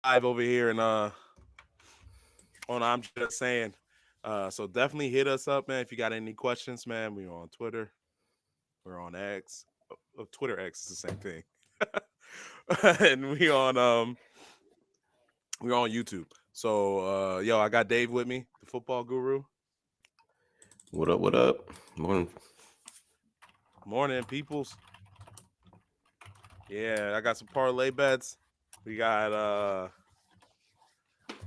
live over here and on I'm just saying. So definitely hit us up, man. If you got any questions, man, we're on Twitter. We're on X. Twitter X is the same thing. And we're on YouTube. So yo, I got Dave with me, the football guru. What up? What up? Morning. Morning, peoples. Yeah, I got some parlay bets. We got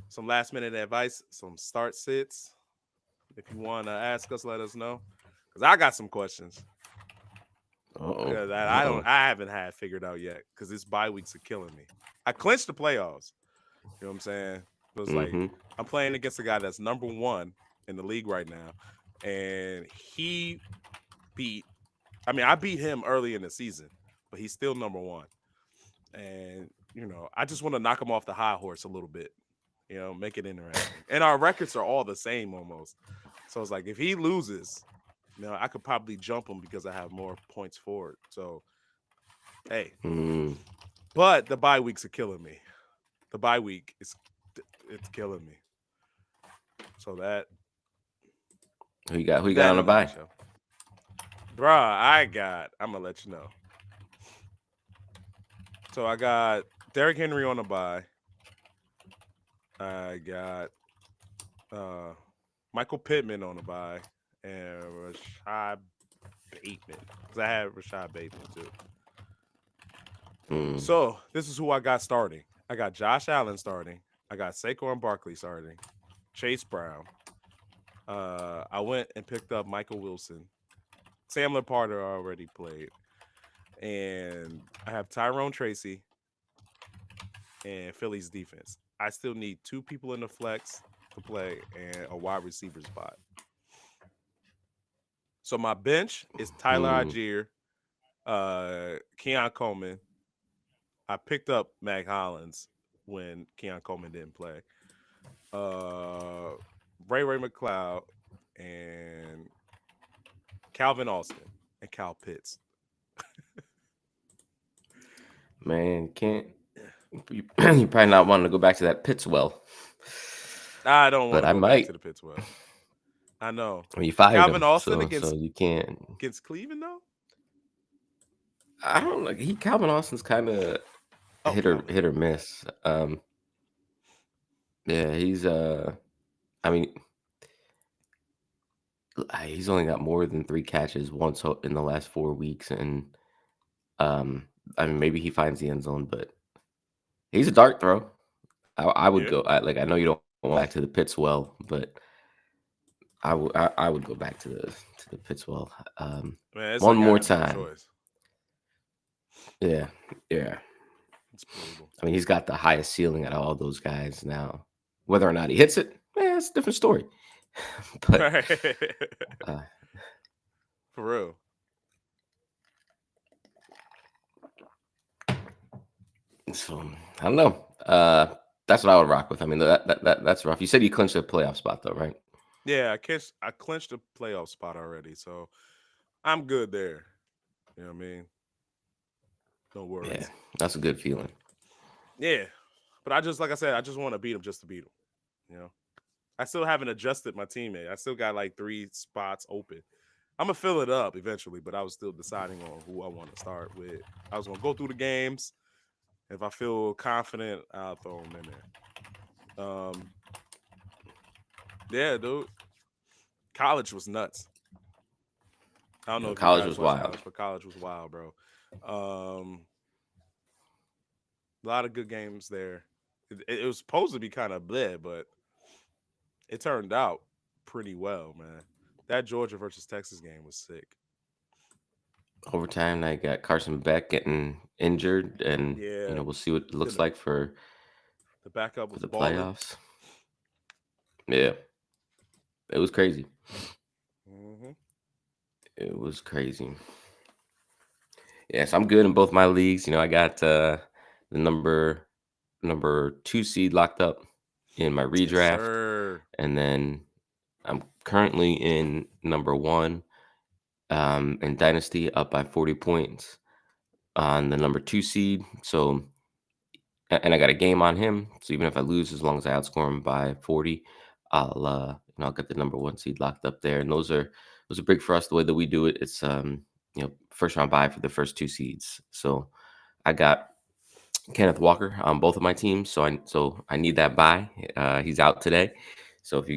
some last minute advice, some start sits. If you want to ask us, let us know. Cause I got some questions. Uh-oh. That Uh-oh. I haven't had figured out yet. Cause this bye weeks are killing me. I clinched the playoffs. You know what I'm saying? It was like Mm-hmm. I'm playing against a guy that's number one in the league right now, and he beat. I mean, I beat him early in the season, but he's still number one. And I just want to knock him off the high horse a little bit. Make it interesting. And our records are all the same almost. So it's like if he loses, I could probably jump him because I have more points forward. So hey, Mm. but the bye weeks are killing me. The bye week is it's killing me. So Who you got that on the in a bye? nutshell, bruh. I'm gonna let you know. So I got Derrick Henry on the bye. I got uh Michael Pittman on the bye and Rashad Bateman because I had Rashad Bateman too. Mm. So this is who I got starting. I got Josh Allen starting. I got Saquon Barkley starting. Chase Brown. I went and picked up Michael Wilson. Sam Laporta already played, and I have Tyrone Tracy and Philly's defense. I still need two people in the flex to play and a wide receiver spot. So my bench is Tyler Mm. Algier, Keon Coleman. I picked up Mac Hollins when Keon Coleman didn't play. Uh, Ray McLeod and Calvin Austin and Cal Pitts. Man, can't you, you probably not wanting to go back to that Pitts well. I don't want But to I go back to might. the Pitts well. I know. I mean, you fired Calvin him, Austin so against you can't. Cleveland though. I don't like Calvin Austin's kind of Oh, Calvin. hit or miss. Yeah, I mean, he's only got more than 3 catches once in the last 4 weeks, and um, I mean maybe he finds the end zone, but he's a dart throw. I would Yeah. go. I know you don't want back to the pits well, but I would go back to the pits well. Man, it's One like I more have no time. choice. Yeah, yeah. It's brutal. I mean, he's got the highest ceiling out of all those guys now. Whether or not he hits it, it's a different story. But Right. uh, For real. so I don't know. That's what I would rock with. I mean, that's rough. You said you clinched a playoff spot though, right? Yeah, I clinched the playoff spot already, so I'm good there. You know what I mean? No Yeah, worries. that's a good feeling. Yeah. But I just like I said, I just want to beat him just to beat him. You know? I still haven't adjusted my teammate. I still got like 3 spots open. I'm gonna fill it up eventually, but I was still deciding on who I want to start with. I was gonna go through the games. If I feel confident, I'll throw them in there. Yeah, dude. College was nuts. I don't know if you College guys was watched wild. college, but college was wild, bro. Um, a lot of good games there. It was supposed to be kind of bleh, but it turned out pretty well, man. That Georgia versus Texas game was sick. Overtime, I got Carson Beck getting injured, and Yeah, we'll see what it then looks like the backup for was the balling. playoffs. Yeah, it was crazy. Hmm. It was crazy. Yes, I'm good in both my leagues. I got the number 2 seed locked up in my Yes, redraft, sir. and then I'm currently in number one in Dynasty, up by 40 points on the number 2 seed. So and I got a game on him. So even if I lose, as long as I outscore him by 40, I'll get the number one seed locked up there. And those are big for us the way that we do it. It's first round bye for the first two seeds. So I got Kenneth Walker on both of my teams. So I need that bye. He's out today. So if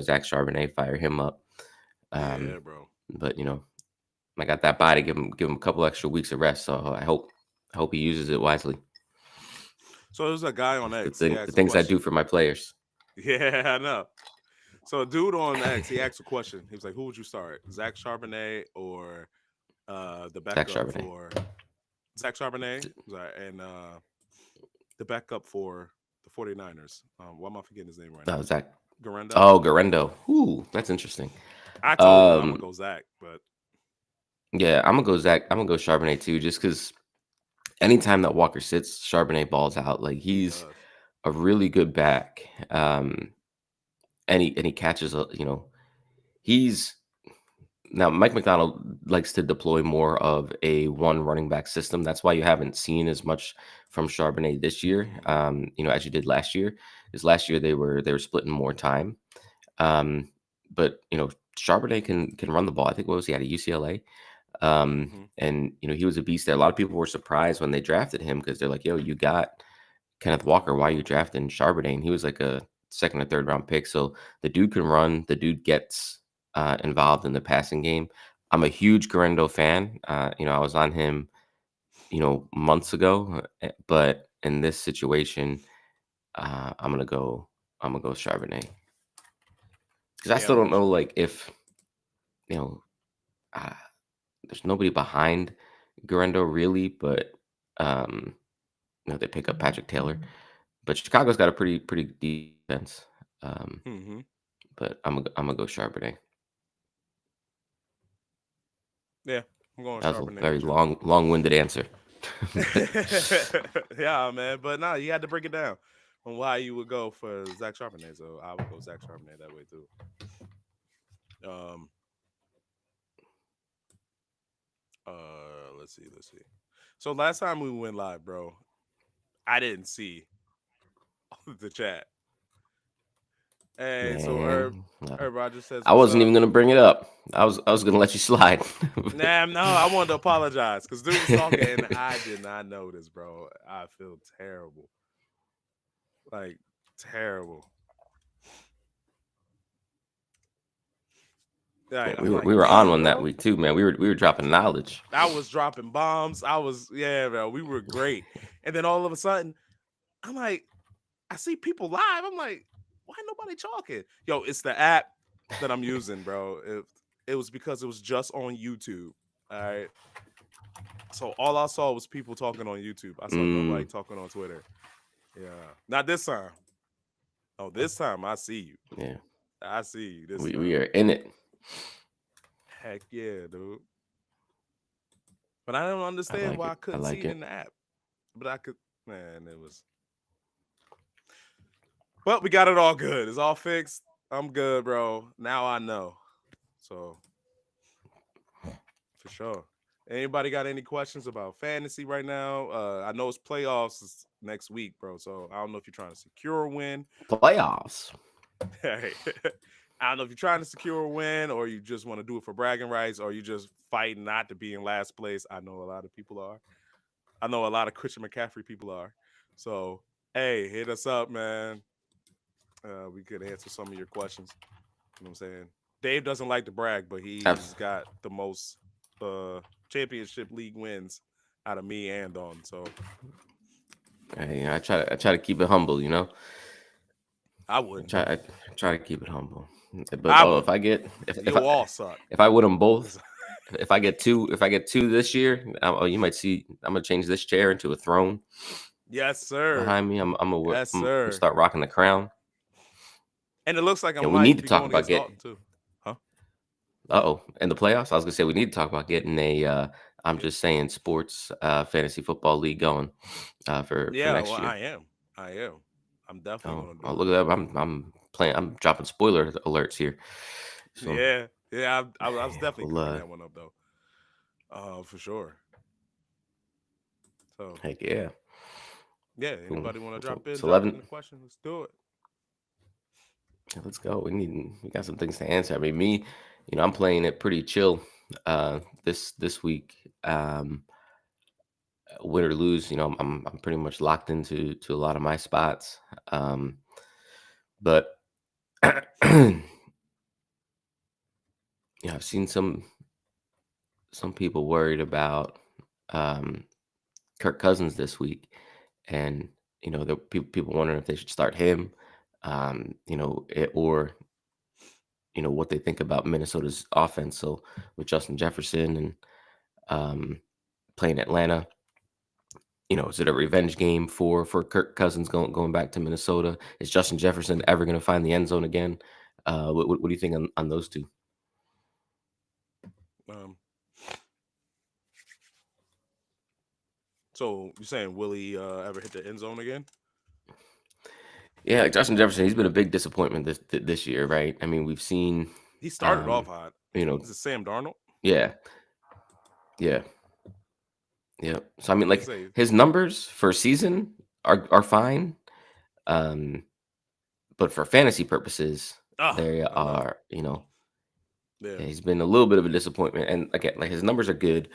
Zach Charbonnet, fire him up. Um, Yeah, bro. but I got that bye to give him a couple extra weeks of rest. So I hope he uses it wisely. So there's a guy on The X. He thing the asked a things I do question. for my players. Yeah, I know. So a dude on X, he asked a question. He was like, "Who would you start, Zach Charbonnet or the Zach backup Charbonnet. for Zach Charbonnet? Sorry, and the backup for the 49ers. Why am I forgetting his name right now? Zach. Garendo. Oh, Garendo. Ooh, that's interesting. I told him I'm gonna Um, go Zach, but yeah, I'm gonna go Zach. I'm gonna go Charbonnet too, just because anytime that Walker sits, Charbonnet balls out. Like he he's does. a really good back. And he catches he's now Mike McDonald likes to deploy more of a one running back system. That's why you haven't seen as much from Charbonnet this year, Hmm. as you did last year. Because last year they were splitting more time. Um, but Charbonnet can run the ball. I think what was he at UCLA? Hmm. And he was a beast there. A lot of people were surprised when they drafted him because they're like, "Yo, you got Kenneth Walker. Why are you drafting Charbonnet?" And he was like a second or third round pick. So the dude can run. The dude gets involved in the passing game. I'm a huge Garendo fan. I was on him, months ago, but in this situation, I'm gonna go. I'm gonna go Charbonnet because I Yeah, still I'm don't going know Charbonnet. like if you know. Uh, there's nobody behind Garendo really, but um, they pick up Patrick Taylor. But Chicago's got a pretty defense. Um, Hmm. but I'm gonna go Charbonnet. Yeah, I'm going That was a Charbonnet very with you. long-winded answer. But Yeah, man. But nah, you had to break it down on why you would go for Zach Charbonnet. So I would go Zach Charbonnet that way too. Um, let's see. So last time we went live, bro, I didn't see the chat, and so man, Herb Rogers says, I "What's wasn't up?" even gonna bring it up. I was gonna let you slide. Nah, no, I wanted to apologize because dude was talking and I did not notice, bro. I feel terrible, like terrible. Yeah, Like we I'm were like, we were on damn, one that bro. week too, man. We were dropping knowledge. I was dropping bombs. I was, yeah, bro. We were great. And then all of a sudden, I'm like, I see people live. I'm like, why nobody talking? Yo, it's the app that I'm using, bro. It was because it was just on YouTube. All right. So all I saw was people talking on YouTube. I saw nobody Mm, talking on Twitter. Yeah. Not this time. Oh, this time I see you. yeah, I see you this we time. are in it. Heck yeah, dude. But I don't I understand like why it. I I couldn't see like it it. in the app. But I could, man, it was. But we got it all good. It's all fixed. I'm good, bro. Now I know. So for sure. Anybody got any questions about fantasy right now? I know it's playoffs next week, bro. So I don't know if you're trying to secure a win. Playoffs. Hey, I don't know if you're trying to secure a win or you just want to do it for bragging rights or you just fighting not to be in last place. I know a lot of people are. I know a lot of Christian McCaffrey people are. So hey, hit us up, man. We could answer some of your questions. You know what I'm saying? Dave doesn't like to brag, but he's Abs- got the most uh championship league wins out of me and Don. So I try to keep it humble. I I wouldn't. try I try to keep it humble. But I if wouldn't. I get if You'll I all suck. if I win them both, It's- if I get two this year, you might see I'm gonna change this chair into a throne yes, sir. behind me. Yes, I'm gonna sir. start rocking the crown. And it looks like I We need might to be talk going about against get Dalton too. Huh? in the playoffs. I was gonna say we need to talk about getting a I'm Yeah. just saying sports fantasy football league going for Yeah, well, next year. I am. I am. I'm definitely Oh, gonna oh, do look at that! I'm playing. I'm dropping spoiler alerts here. it. So Yeah. Yeah, I was definitely we'll cooking that one up though. For sure. So heck yeah. Yeah. Cool. Anybody want to So drop in? it's Drop in 11. the question. Let's do it. Let's go. We got some things to answer. I mean, me, I'm playing it pretty chill this week. Win or lose, I'm pretty much locked into a lot of my spots. But I've seen some people worried about um Kirk Cousins this week, and the people wondering if they should start him, or what they think about Minnesota's offense. So with Justin Jefferson and um, playing Atlanta, is it a revenge game for Kirk Cousins going back to Minnesota? Is Justin Jefferson ever going to find the end zone again? What do you think on those two? Um, so you're saying will he ever hit the end zone again? Yeah, like Justin Jefferson, he's been a big disappointment this year, right? I mean, we've seen, He started off um, hot. you know, Is it Sam Darnold? yeah, yeah, yeah. So I mean, I can like say, his numbers for a season are fine, um, but for fantasy purposes, they I know. are, Yeah, yeah, he's been a little bit of a disappointment. And again, like his numbers are good,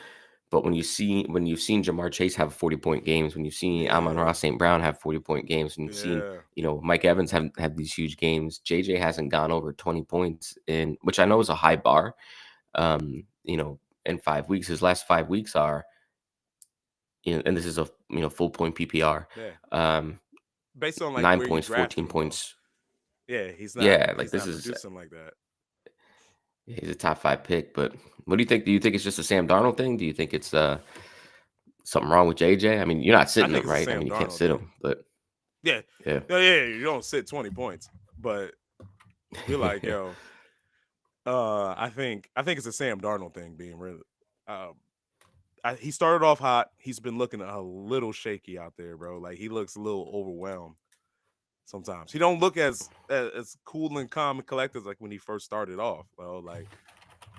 but when you've seen Jamar Chase have 40-point games, when you've seen Amon yeah, Ross St. Brown have 40-point games, when you've seen, yeah, Mike Evans have had these huge games, JJ hasn't gone over 20 points in, which I know is a high bar. In 5 weeks, his last 5 weeks are, and this is a full point PPR, yeah. um, Based on like 9 where you points, drafted 14 him though. points. Yeah, Yeah, like he's this not is producing like that. he's a top 5 pick. But what do you think? Do you think it's just a Sam Darnold thing? Do you think it's something wrong with JJ? I mean, you're not I sitting think him, it's a right? I Sam mean, you can't Darnold sit thing. him, but Yeah, yeah. yeah. You don't sit 20 points, but you're like, yo, I think it's a Sam Darnold thing being real. Uh, he started off hot. He's been looking a little shaky out there, bro. Like he looks a little overwhelmed sometimes. He don't look as cool and calm and collected as like when he first started off. Well, like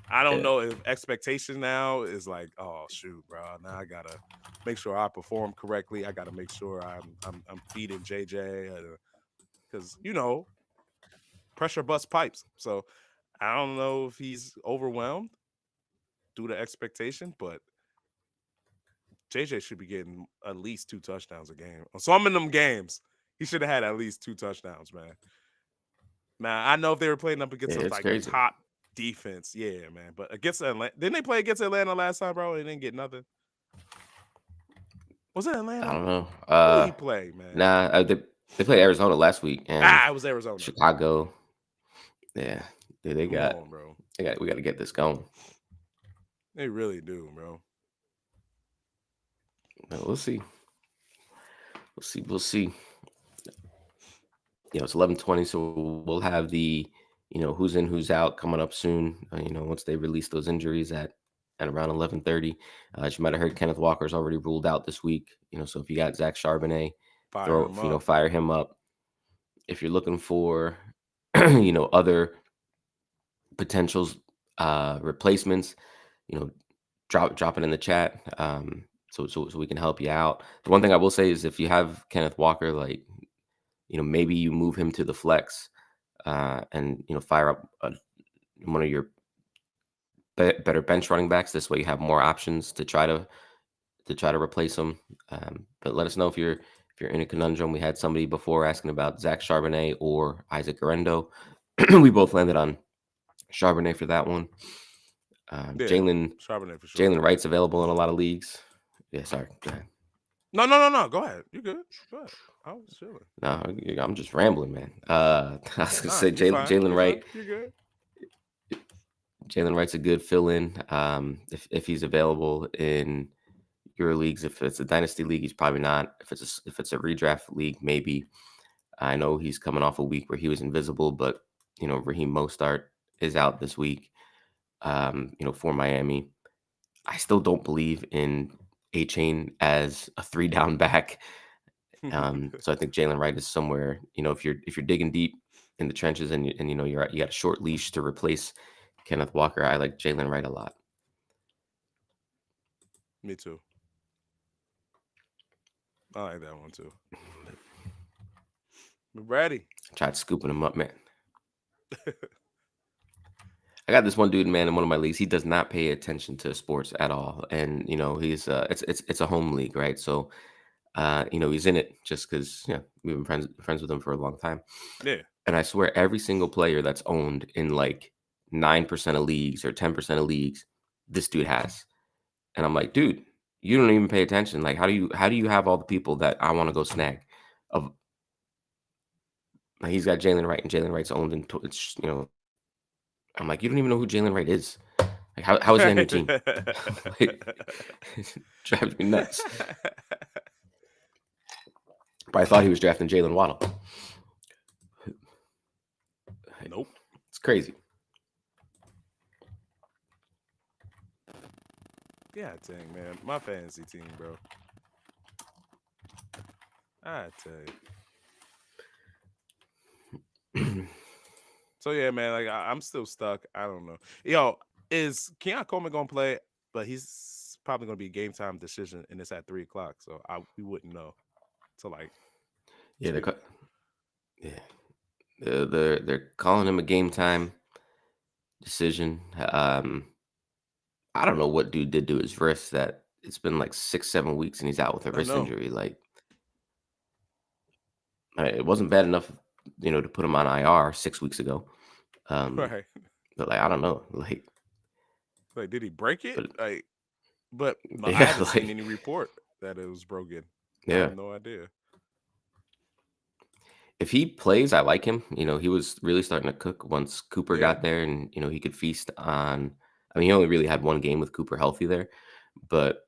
I don't Yeah. know if expectation now is like, oh shoot, bro. Now I gotta make sure I perform correctly. I gotta make sure I'm feeding JJ because pressure bust pipes. So I don't know if he's overwhelmed due to expectation, but JJ should be getting at least 2 touchdowns a game. So I'm in them games. He should have had at least 2 touchdowns, man. Man, I know if they were playing up Yeah, against a it's like crazy. top defense, yeah, man. But against Atlanta, didn't they play against Atlanta last time, bro? They didn't get nothing. Was it I Atlanta? don't know. Who did he play, man? Nah, they played Arizona last week and Ah, it was Arizona. Chicago. Yeah, dude, Come on, bro. we got to get this going. They really do, bro. We'll see. We'll see. It's 11:20, so we'll have the who's in, who's out coming up soon. Once they release those injuries at around 11:30. As you might have heard, Kenneth Walker's already ruled out this week. So if you got Zach Charbonnet, Fire him up. fire him up. If you're looking for other potentials, replacements, you know drop it in the chat, so we can help you out. The one thing I will say is if you have Kenneth Walker, like maybe you move him to the flex, and fire up one of your better bench running backs. This way you have more options to try to replace him. But let us know if you're in a conundrum. We had somebody before asking about Zach Charbonnet or Isaac Garendo. We both landed on Charbonnet for that one. Yeah, Jalen Charbonnet for sure. Jalen Wright's available in a lot of leagues. Yeah, sorry. Go ahead. No. Go ahead. You good? Go ahead. I was chilling. No, I'm just rambling, man. I was gonna Nah, say you fine. Jalen You fine. Wright. You good? Jalen Wright's a good fill-in. If he's available in your leagues, if it's a dynasty league, he's probably not. If it's a redraft league, maybe. I know he's coming off a week where he was invisible, but Raheem Mostart is out this week. For Miami, I still don't believe in A Chain as a 3 down back. So I think Jalen Wright is somewhere. If you're digging deep in the trenches and you got a short leash to replace Kenneth Walker, I like Jalen Wright a lot. Me too. I like that one too. We're ready. Tried scooping him up, man. I got this one dude, man, in one of my leagues. He does not pay attention to sports at all, and he's it's a home league, right? So, he's in it just because we've been friends with him for a long time, Yeah. and I swear every single player that's owned in like 9% of leagues or 10% of leagues, this dude has, and I'm like, dude, you don't even pay attention. Like, how do you have all the people that I want to go snag? Of like, he's got Jalen Wright, and Jalen Wright's owned in I'm like, you don't even know who Jalen Wright is. Like, how is he on your Right. team? Like, it drives me nuts. But I thought he was drafting Jalen Waddle. Nope. It's crazy. Yeah, dang man, my fantasy team, bro. I tell you. So yeah, man. Like I'm still stuck. I don't know. Yo, is Keon Coleman gonna play? But he's probably gonna be a game time decision, and it's at 3 o'clock. So we wouldn't know till like Yeah, 2. yeah, they're calling him a game time decision. I don't know what dude did to his wrist that it's been like 6, 7 weeks and he's out with a I wrist know. injury. Like, it wasn't bad enough, to put him on IR 6 weeks ago. Um, Right. but like, I don't know, like, Like, did he break it? but Like, but no, I yeah, haven't seen like, any report that it was broken. I have yeah. no idea. If he plays, I like him. He was really starting to cook once Cooper Yeah. got there, and he could feast on. I mean, he only really had one game with Cooper healthy there, but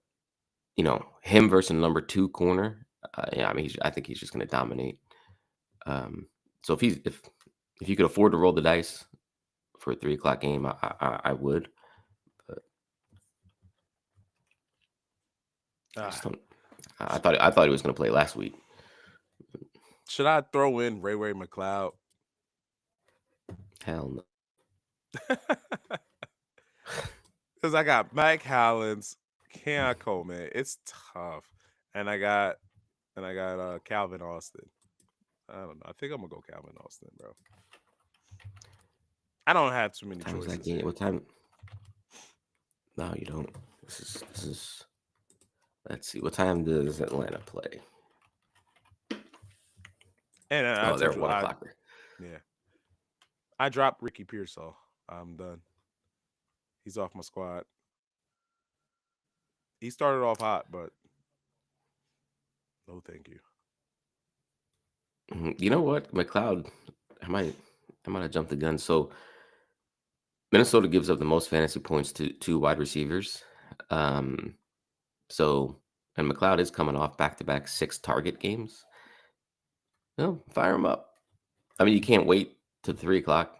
him versus number two corner. Yeah, I mean, I think he's just going to dominate. So if you could afford to roll the dice for a 3 o'clock game, I would. But I just Ah, don't. I thought he was going to play last week. should I throw in Ray McLeod? Hell no. Because I got Mike Howlands, Keon Coleman. It's tough, and I got Calvin Austin. I don't know. I think I'm gonna go Calvin Austin, bro. I don't have too What many time is that choices game? here. What time? No, you don't. This is. Let's see. What time does Atlanta play? And I Oh, they're told a you, one o'clocker. yeah, I dropped Ricky Pearsall. I'm done. He's off my squad. He started off hot, but no, thank you. You know what, McLeod? I might, I might have jumped the gun. So Minnesota gives up the most fantasy points to two wide receivers. Um, so and McLeod is coming off back-to-back 6 target games. No, fire him up. I mean, you can't wait to 3 o'clock.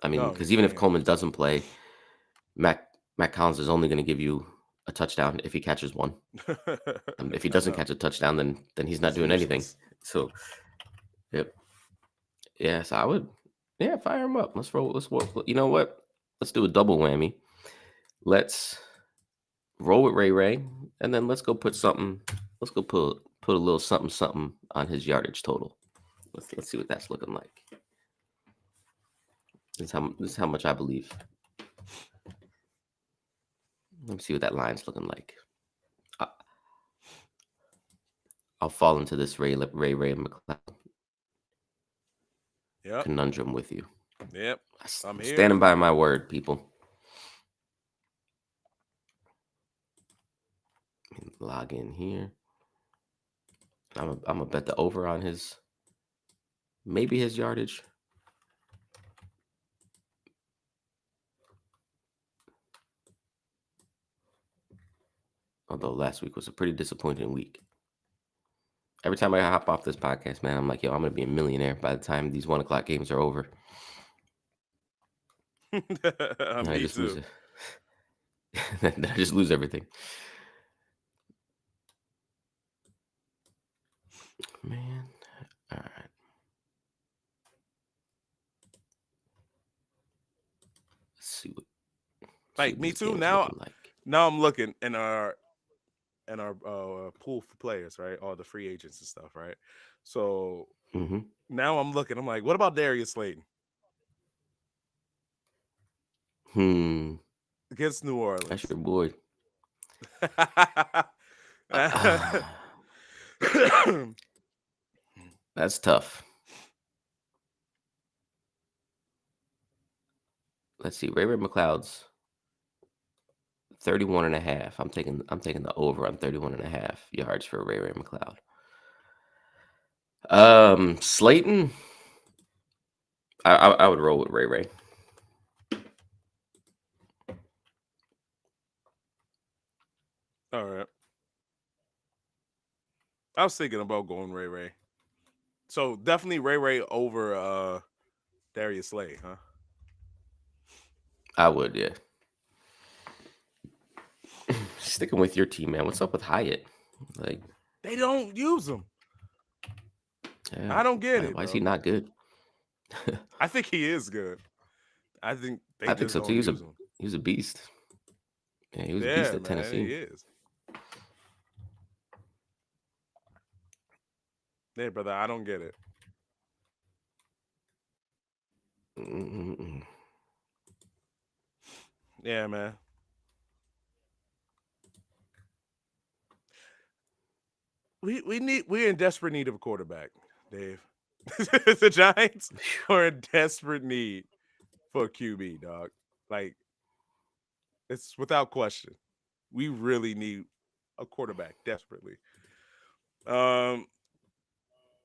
I mean, No, because you even if can't. Coleman doesn't play, Mac Mac Collins is only going to give you a touchdown if he catches one. If he I doesn't know. catch a touchdown, then he's not He's doing anything. useless. So, yep. Yeah, so I would, yeah, fire him up. Let's roll. Let's roll. You know what? Let's do a double whammy. Let's roll with Ray, and then let's go put something. Let's go put a little something something on his yardage total. Let's see what that's looking like. This is how much I believe. Let me see what that line's looking like. I, I'll fall into this Ray McLeod Yep. conundrum with you. Yep. I'm I'm here. standing by my word, people. Log in here. I'm gonna bet the over on maybe his yardage. Although last week was a pretty disappointing week. Every time I hop off this podcast, man, I'm like, yo, I'm gonna be a millionaire by the time these 1 o'clock games are over. And I Me just lose too. it. Then I just lose everything. Man. All right. Let's see what Like me this too. game is Now, looking like. now I'm looking, and in our pool for players, right? All the free agents and stuff, right? So Hmm. now I'm looking. I'm like, what about Darius Slayton Hmm. against New That's Orleans? your boy. That's tough. Let's see. Ray Ray McLeod's 31 and a half. I'm taking the over on 31 and a half yards for Ray Ray McLeod. Slayton, I would roll with Ray Ray. All right. I was thinking about going Ray Ray. So definitely Ray Ray over Darius Slay, huh? I would, yeah. Sticking with your team, man. What's up with Hyatt? Like, They don't use him. yeah, I don't get it, why is he bro. not good? I think he is good. I think they I think just so too. don't use him. He was a beast. Yeah, he was a beast Yeah, at man, he Tennessee. is. Yeah, brother, I don't get it. Mm-mm-mm. Yeah, man. We're in desperate need of a quarterback, Dave. The Giants are in desperate need for a QB, dog. Like it's without question. We really need a quarterback desperately. Um,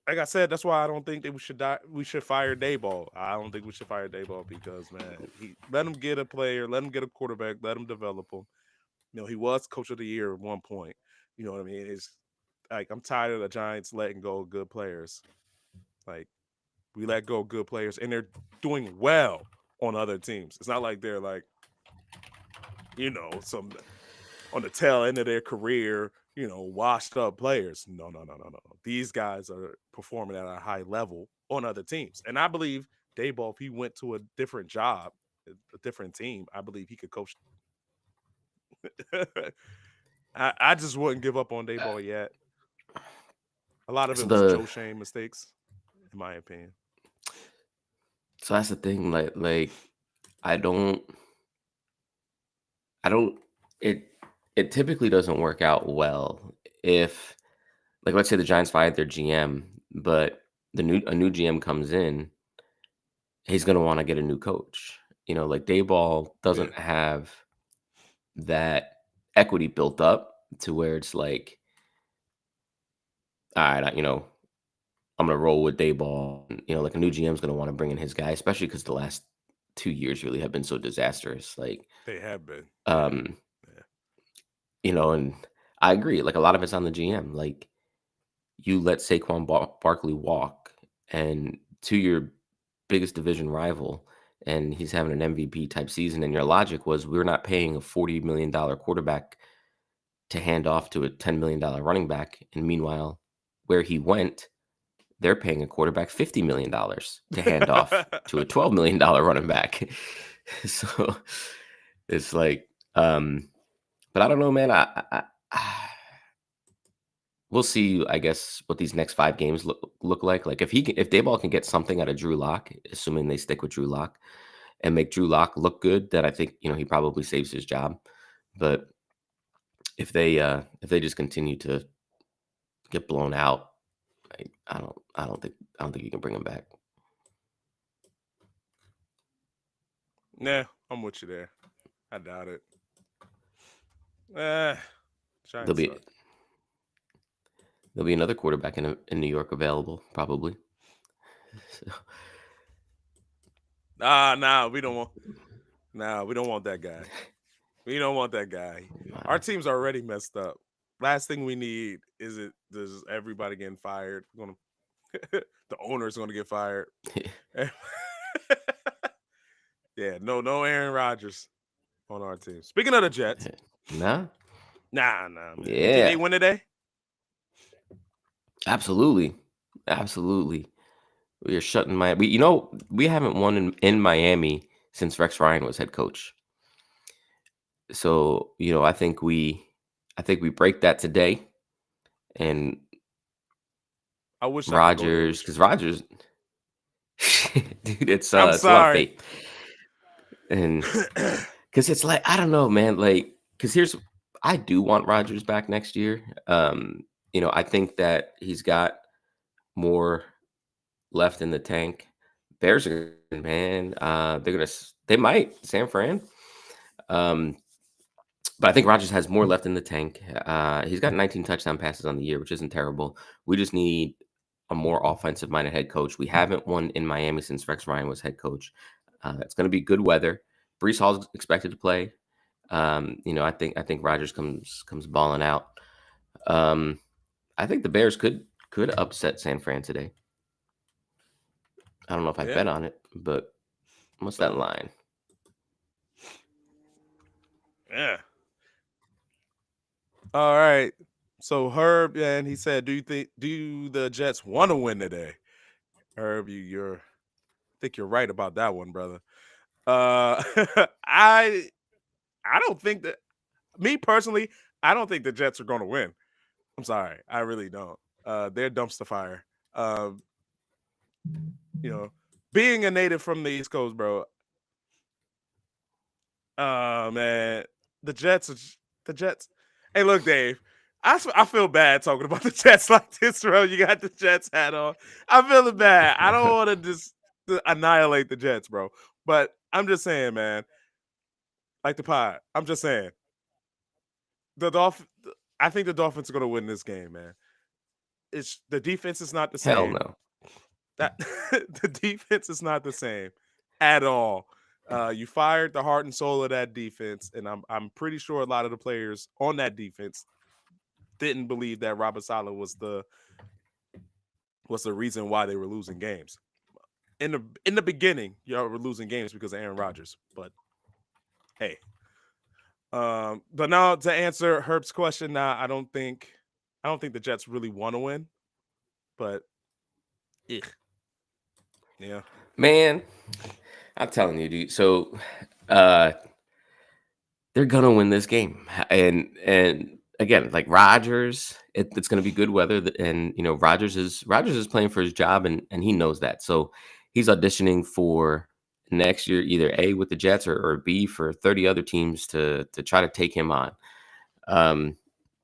like I said, that's why I don't think that we should die. We should fire Dayball. I don't think we should fire Dayball because man, he let him get a player, let him get a quarterback, let him develop him. He was coach of the year at one point. You know what I mean? It's like I'm tired of the Giants letting go of good players. Like we let go of good players, and they're doing well on other teams. It's not like they're like some on the tail end of their career, washed up players. No, no, no, no, no. These guys are performing at a high level on other teams. And I believe Dayball, if he went to a different job, a different team, I believe he could coach. I just wouldn't give up on Uh, Dayball yet. A lot of So it was the Joe Shane mistakes, in my opinion. so that's the thing. Like I don't I don't it it typically doesn't work out well if, like, let's say the Giants fired their GM, but a new GM comes in, he's gonna want to get a new coach. Like Dayball Yeah, doesn't have that equity built up to where it's like, all right, I'm gonna roll with Dayball. Like a new GM's gonna want to bring in his guy, especially because the last 2 years really have been so disastrous. Like, they have been. Yeah, um, yeah. and I agree. Like a lot of it's on the GM. Like you let Saquon Barkley walk, and to your biggest division rival, and he's having an MVP type season. And your logic was we're not paying a $40 million quarterback to hand off to a $10 million running back. And meanwhile, where he went, they're paying a quarterback $50 million to hand off to a $12 million running back. So it's like, but I don't know, man. We'll see. I guess what these next 5 games look like. Like if Dayball can get something out of Drew Lock, assuming they stick with Drew Lock and make Drew Lock look good, then I think he probably saves his job. But if they just continue to get blown out, I don't think you can bring him back. Nah, I'm with you there. I doubt it. Eh, There'll Giants be suck. there'll be another quarterback in New York available probably. So, Nah, we don't want. Nah, we don't want that guy. We don't want that guy. Our uh, team's already messed up. Last thing we need is does everybody getting fired. We're gonna the owner's gonna get fired. Yeah, no Aaron Rodgers on our team. Speaking of the Jets, nah, nah, man. You think they yeah, win today? absolutely, absolutely. We are shutting we haven't won in Miami since Rex Ryan was head coach. So I think I think we break that today, and I wish I could go there Rodgers, with you. because Rodgers, dude, I'm it's a lot of sorry. faith, and because it's like I don't know, man, like because I do want Rodgers back next year. I think that he's got more left in the tank. Bears are man, they might San Fran. Um, but I think Rodgers has more left in the tank. He's got 19 touchdown passes on the year, which isn't terrible. We just need a more offensive minded head coach. We haven't won in Miami since Rex Ryan was head coach. It's going to be good weather. Brees Hall's expected to play. I think Rodgers comes balling out. Um, I think the Bears could upset San Fran today. I don't know if I Yeah. bet on it, but what's that Well, line? yeah. All right. So Herb, and he said, do the Jets want to win today? Herb, you're I think you're right about that one, brother. Uh I I don't think that me personally, I don't think the Jets are gonna win. I'm sorry. I really don't. They're dumpster fire. Um, you know, being a native from the East Coast, bro, man, the Jets are the Jets. Hey, look, Dave. I feel bad talking about the Jets like this, bro. You got the Jets hat on. I feel bad. I don't want to just annihilate the Jets, bro. But I'm just saying, man, like the pod. I'm just saying the Dolphin. I think the Dolphins are gonna win this game, man. It's the defense is not the Hell same. no. That the defense is not the same at all. You fired the heart and soul of that defense, and I'm pretty sure a lot of the players on that defense didn't believe that Robert Saleh was the reason why they were losing games. In the beginning, y'all were losing games because of Aaron Rodgers. But hey, but now to answer Herb's question, now I don't think the Jets really want to win, but eh, yeah, Man, I'm telling you, dude. So, uh, they're gonna win this game, and again, like Rodgers, it's gonna be good weather, and Rodgers is playing for his job, and he knows that. So he's auditioning for next year, either A with the Jets or B for 30 other teams to try to take him on. Um,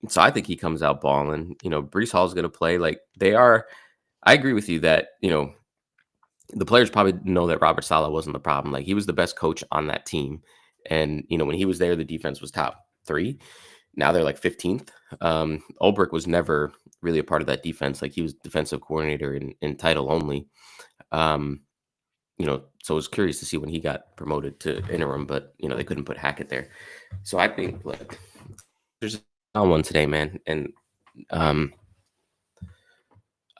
so I think he comes out balling. Brees Hall's gonna play like they are. I agree with you that the players probably know that Robert Saleh wasn't the problem. Like he was the best coach on that team, and when he was there, the defense was top three. Now they're like 15th. Ulbrich was never really a part of that defense. Like he was defensive coordinator in title only. Um, so I was curious to see when he got promoted to interim, but they couldn't put Hackett there. So I think like there's on one today, man, and um,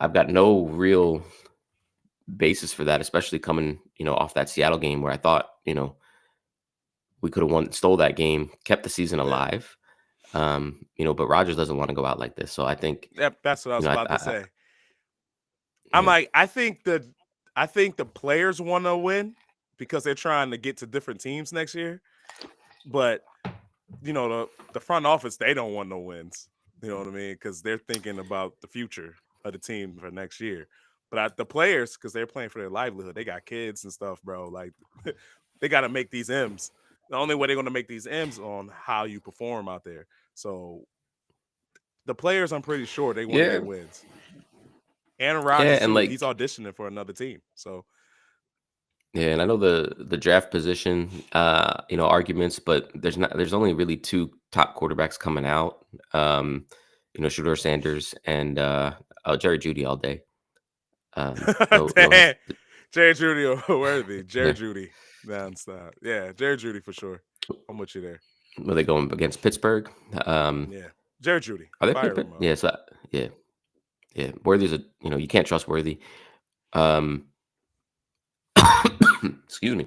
I've got no real basis for that, especially coming off that Seattle game where I thought we could have stole that game, kept the season yeah. alive. But Rodgers doesn't want to go out like this. So I think, Yep, that's what I was about to I say. I'm yeah, like, I think the players want to win because they're trying to get to different teams next year. But the front office, they don't want no wins. You know what I mean? Because they're thinking about the future of the team for next year. But the players, because they're playing for their livelihood, they got kids and stuff, bro. Like they got to make these M's. The only way they're going to make these M's on how you perform out there. So the players, I'm pretty sure they want to yeah, get wins. Aaron yeah, Rodgers and too. He's like auditioning for another team. So yeah, and I know the draft position, arguments, but there's only really two top quarterbacks coming out. Shador Sanders and Jerry Judy all day. No, damn, Jerry Judy or Worthy. Jerry yeah. Judy nonstop. Yeah, Jerry Judy for sure. I'm with you there. Were they going against Pittsburgh? Yeah, Jerry Judy. Are they Fire Pittsburgh? him up. Yeah, yeah, yeah. Worthy's you can't trust Worthy. Um, excuse me.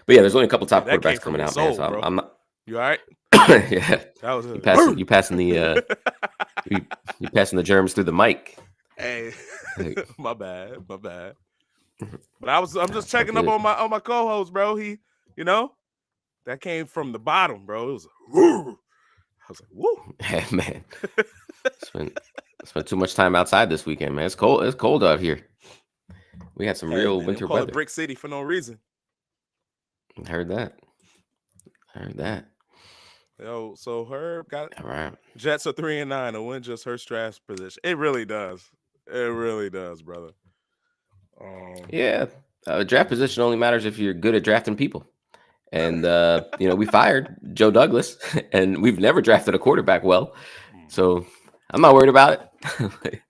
But yeah, there's only a couple Hey, top that came quarterbacks from coming your out, man. soul, So I'm, bro. I'm not. You all right? Yeah, That was you a passing you passing the you passing the germs through the mic. hey, Like, my bad, my bad. But I'm nah, just it's all checking up good. on my co-host, bro. He, you know, that came from the bottom, bro. It was was like, woo. Yeah, man. Spent spent too much time outside this weekend, man. It's cold. It's cold out here. We had some Hey real man, they winter call it weather. Brick City for no reason. Heard that. Heard that. Yo, so Herb got All right. Jets are 3-9 and win just her draft position. It really does. It really does, brother. Um, Yeah. Draft position only matters if you're good at drafting people. And we fired Joe Douglas, and we've never drafted a quarterback well. mhm. So I'm not worried about it.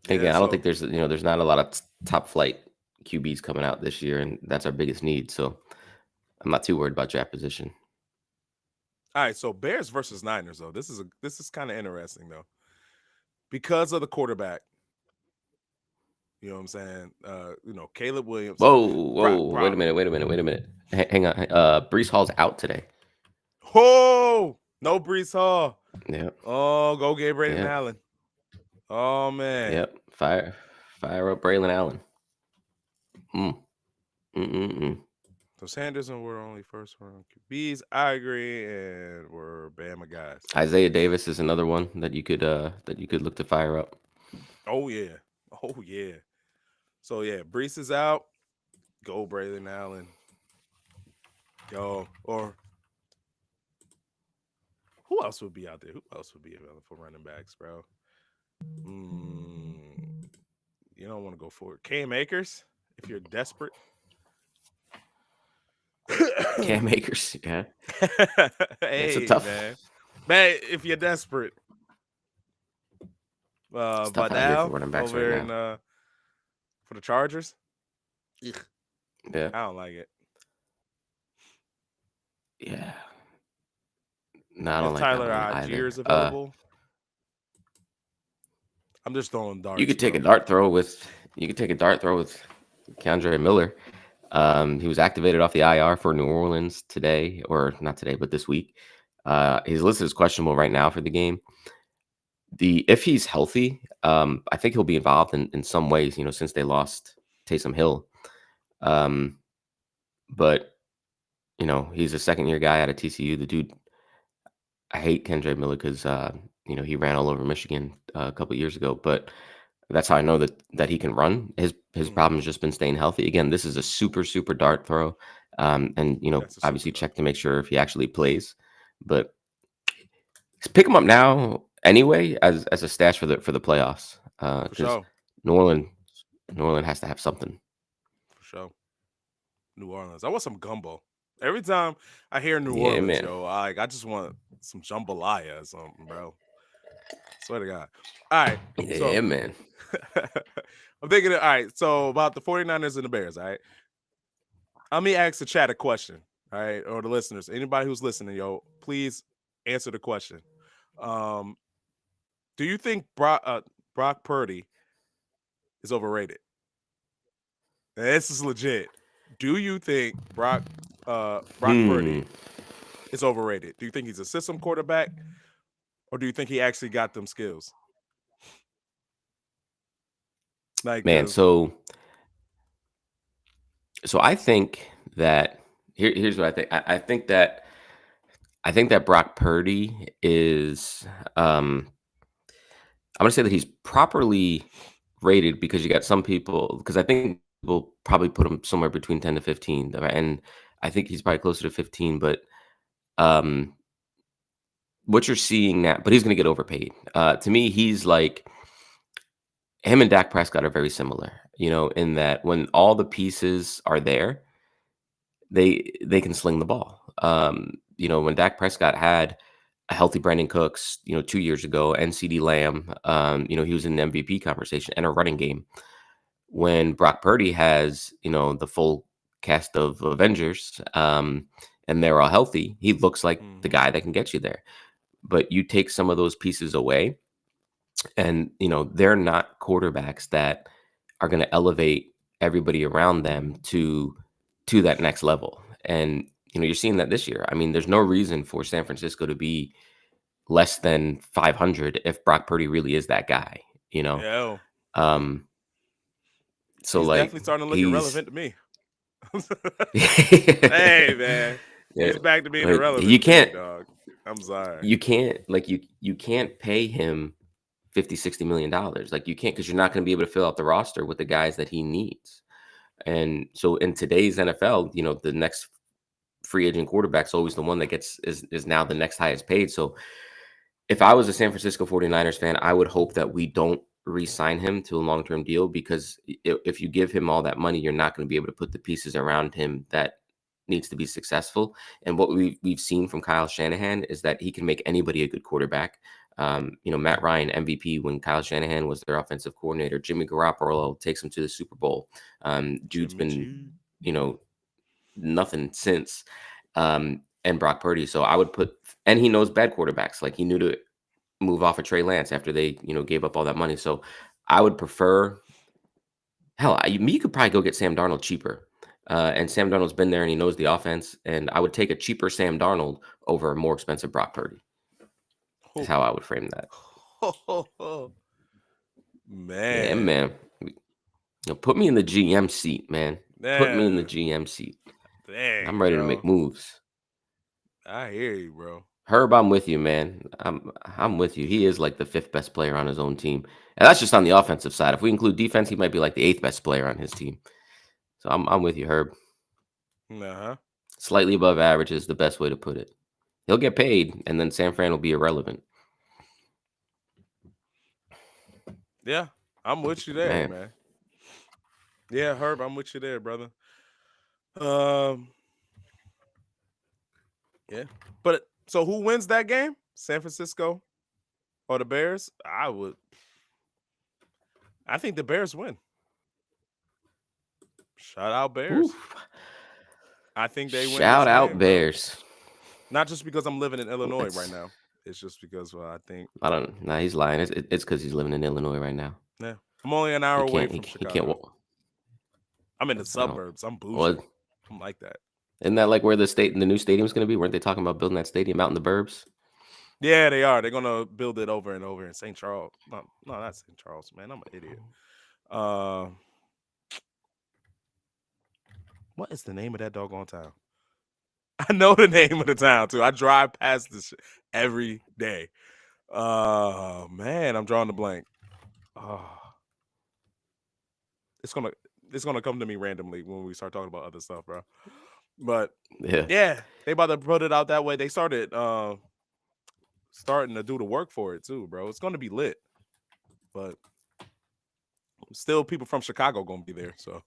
Yeah, Again, I don't so think there's not a lot of top flight QBs coming out this year, and that's our biggest need. So I'm not too worried about draft position. all right, so Bears versus Niners though. This is kind of interesting though. Because of the quarterback, you know what I'm saying? Caleb Williams, Whoa, Brock, whoa, Brock. wait a minute. Hang on. Brees Hall's out today. Oh, no Brees Hall. Yep, Oh, go get Braden yep, Allen. Oh man. yep. Fire up Braylon Allen. Mm, mm. So Sanders and we're only first round QBs. I agree, and we're Bama guys. Isaiah Davis is another one that you could look to fire up. Oh yeah. Oh yeah. So yeah, Brees is out. Go Braylon Allen. Go. Or who else would be out there? Who else would be available for running backs, bro? Mm, you don't want to go for it. Cam Akers if you're desperate. Cam Akers, yeah, it's a Hey man, tough, man, if you're desperate. it's tough But out here for now running backs right over now. in for the Chargers, ugh, Yeah, I don't like it. yeah. No, I don't If like that Tyler one Algier either. is available, I'm just throwing You darts, could take a bro. dart throw with Keandre Miller. He was activated off the IR for New Orleans today, or not today, but this week. He's listed as questionable right now for the game. If he's healthy, I think he'll be involved in some ways. Since they lost Taysom Hill, um, but he's a second year guy out of TCU. The dude, I hate Kendra Miller because he ran all over Michigan a couple years ago, but that's how I know that he can run. His problem has Hmm. just been staying healthy. Again, this is a super dart throw, and That's a super obviously dart check to throw make sure if he actually plays. But pick him up now anyway as a stash for the playoffs for because sure, New Orleans New Orleans has to have something. for sure. New Orleans. I want some gumbo. Every time I hear New Yeah, Orleans, man. yo, I just want some jambalaya or something, bro. Swear to God. All right, so Yeah, man. I'm thinking. All right, so about the 49ers and the Bears. All right, let me ask the chat a question. All right, or the listeners, anybody who's listening, yo, please answer the question. Um, do you think Brock Purdy is overrated? And this is legit. Do you think Brock Hmm. Purdy is overrated? Do you think he's a system quarterback, or do you think he actually got them skills? Like, Man, cause so I think that here's what I think. I think that Brock Purdy is I'm gonna say that he's properly rated because you got some people because I think people probably put him somewhere between 10 to 15, right? And I think he's probably closer to 15, but um what you're seeing now, but he's gonna get overpaid. To me, he's like him and Dak Prescott are very similar, in that when all the pieces are there, they can sling the ball. When Dak Prescott had a healthy Brandon Cooks, 2 years ago, and CD Lamb, he was in the MVP conversation and a running game. When Brock Purdy has, the full cast of Avengers, and they're all healthy, he looks like the mhm, guy that can get you there. But you take some of those pieces away, and they're not quarterbacks that are going to elevate everybody around them to that next level. And you're seeing that this year. I mean, there's no reason for San Francisco to be less than 500 if Brock Purdy really is that guy. You know, yeah, um, so he's like definitely starting to look he's irrelevant to me. Hey, man. Yeah, He's back to being like you irrelevant to me, can't dog. I'm sorry. you can't pay him 50, $60 million. Like you can't because you're not going to be able to fill out the roster with the guys that he needs. And so in today's NFL, the next free agent quarterback's always the one that is now the next highest paid. So if I was a San Francisco 49ers fan, I would hope that we don't re-sign him to a long-term deal because if you give him all that money, you're not going to be able to put the pieces around him that needs to be successful. And what we've seen from Kyle Shanahan is that he can make anybody a good quarterback. Matt Ryan, MVP when Kyle Shanahan was their offensive coordinator. Jimmy Garoppolo takes him to the Super Bowl. Dude's Jimmy been, G. nothing since. And Brock Purdy. So I would and he knows bad quarterbacks. Like he knew to move off of Trey Lance after they, gave up all that money. So I would prefer, hell, you could probably go get Sam Darnold cheaper. And Sam Darnold's been there and he knows the offense. And I would take a cheaper Sam Darnold over a more expensive Brock Purdy. Is Oh. how I would frame that. Yeah, Man. man. Put me in the GM seat, man. Put me in the Man. GM seat. I'm Dang, ready to bro. make moves. I hear you, bro. Herb, I'm with you, man. I'm with you. He is like the fifth best player on his own team, and that's just on the offensive side. If we include defense, he might be like the eighth best player on his team. So I'm with you, Herb. Uh-huh. Slightly above average is the best way to put it. He'll get paid, and then San Fran will be irrelevant. Yeah, I'm with you there, Man. man. Yeah, Herb, I'm with you there, brother. Um, yeah. But so who wins that game? San Francisco or the Bears? I think the Bears win. Shout out Bears. Oof. I think they win this Shout out game, bro. Bears. Not just because I'm living in Illinois right That's now. It's just because I think I don't. Nah, he's lying. It's because he's living in Illinois right now. yeah, I'm only an hour He away can't. from He can't. Chicago. I'm in the Oh, suburbs. I'm bougie. well, I'm like that. isn't that like where the new stadium's going to be? Weren't they talking about building that stadium out in the burbs? Yeah, they are. They're gonna build it over and over in St. Charles. No, not St. Charles, man. I'm an idiot. Uh, what is the name of that doggone town? I know the name of the town too. I drive past this every day. Man, I'm drawing the blank. Oh, it's gonna it's gonna come to me randomly when we start talking about other stuff, bro. But Yeah. yeah, they about to put it out that way. They started starting to do the work for it too, bro. It's gonna be lit. But still people from Chicago gonna be there. So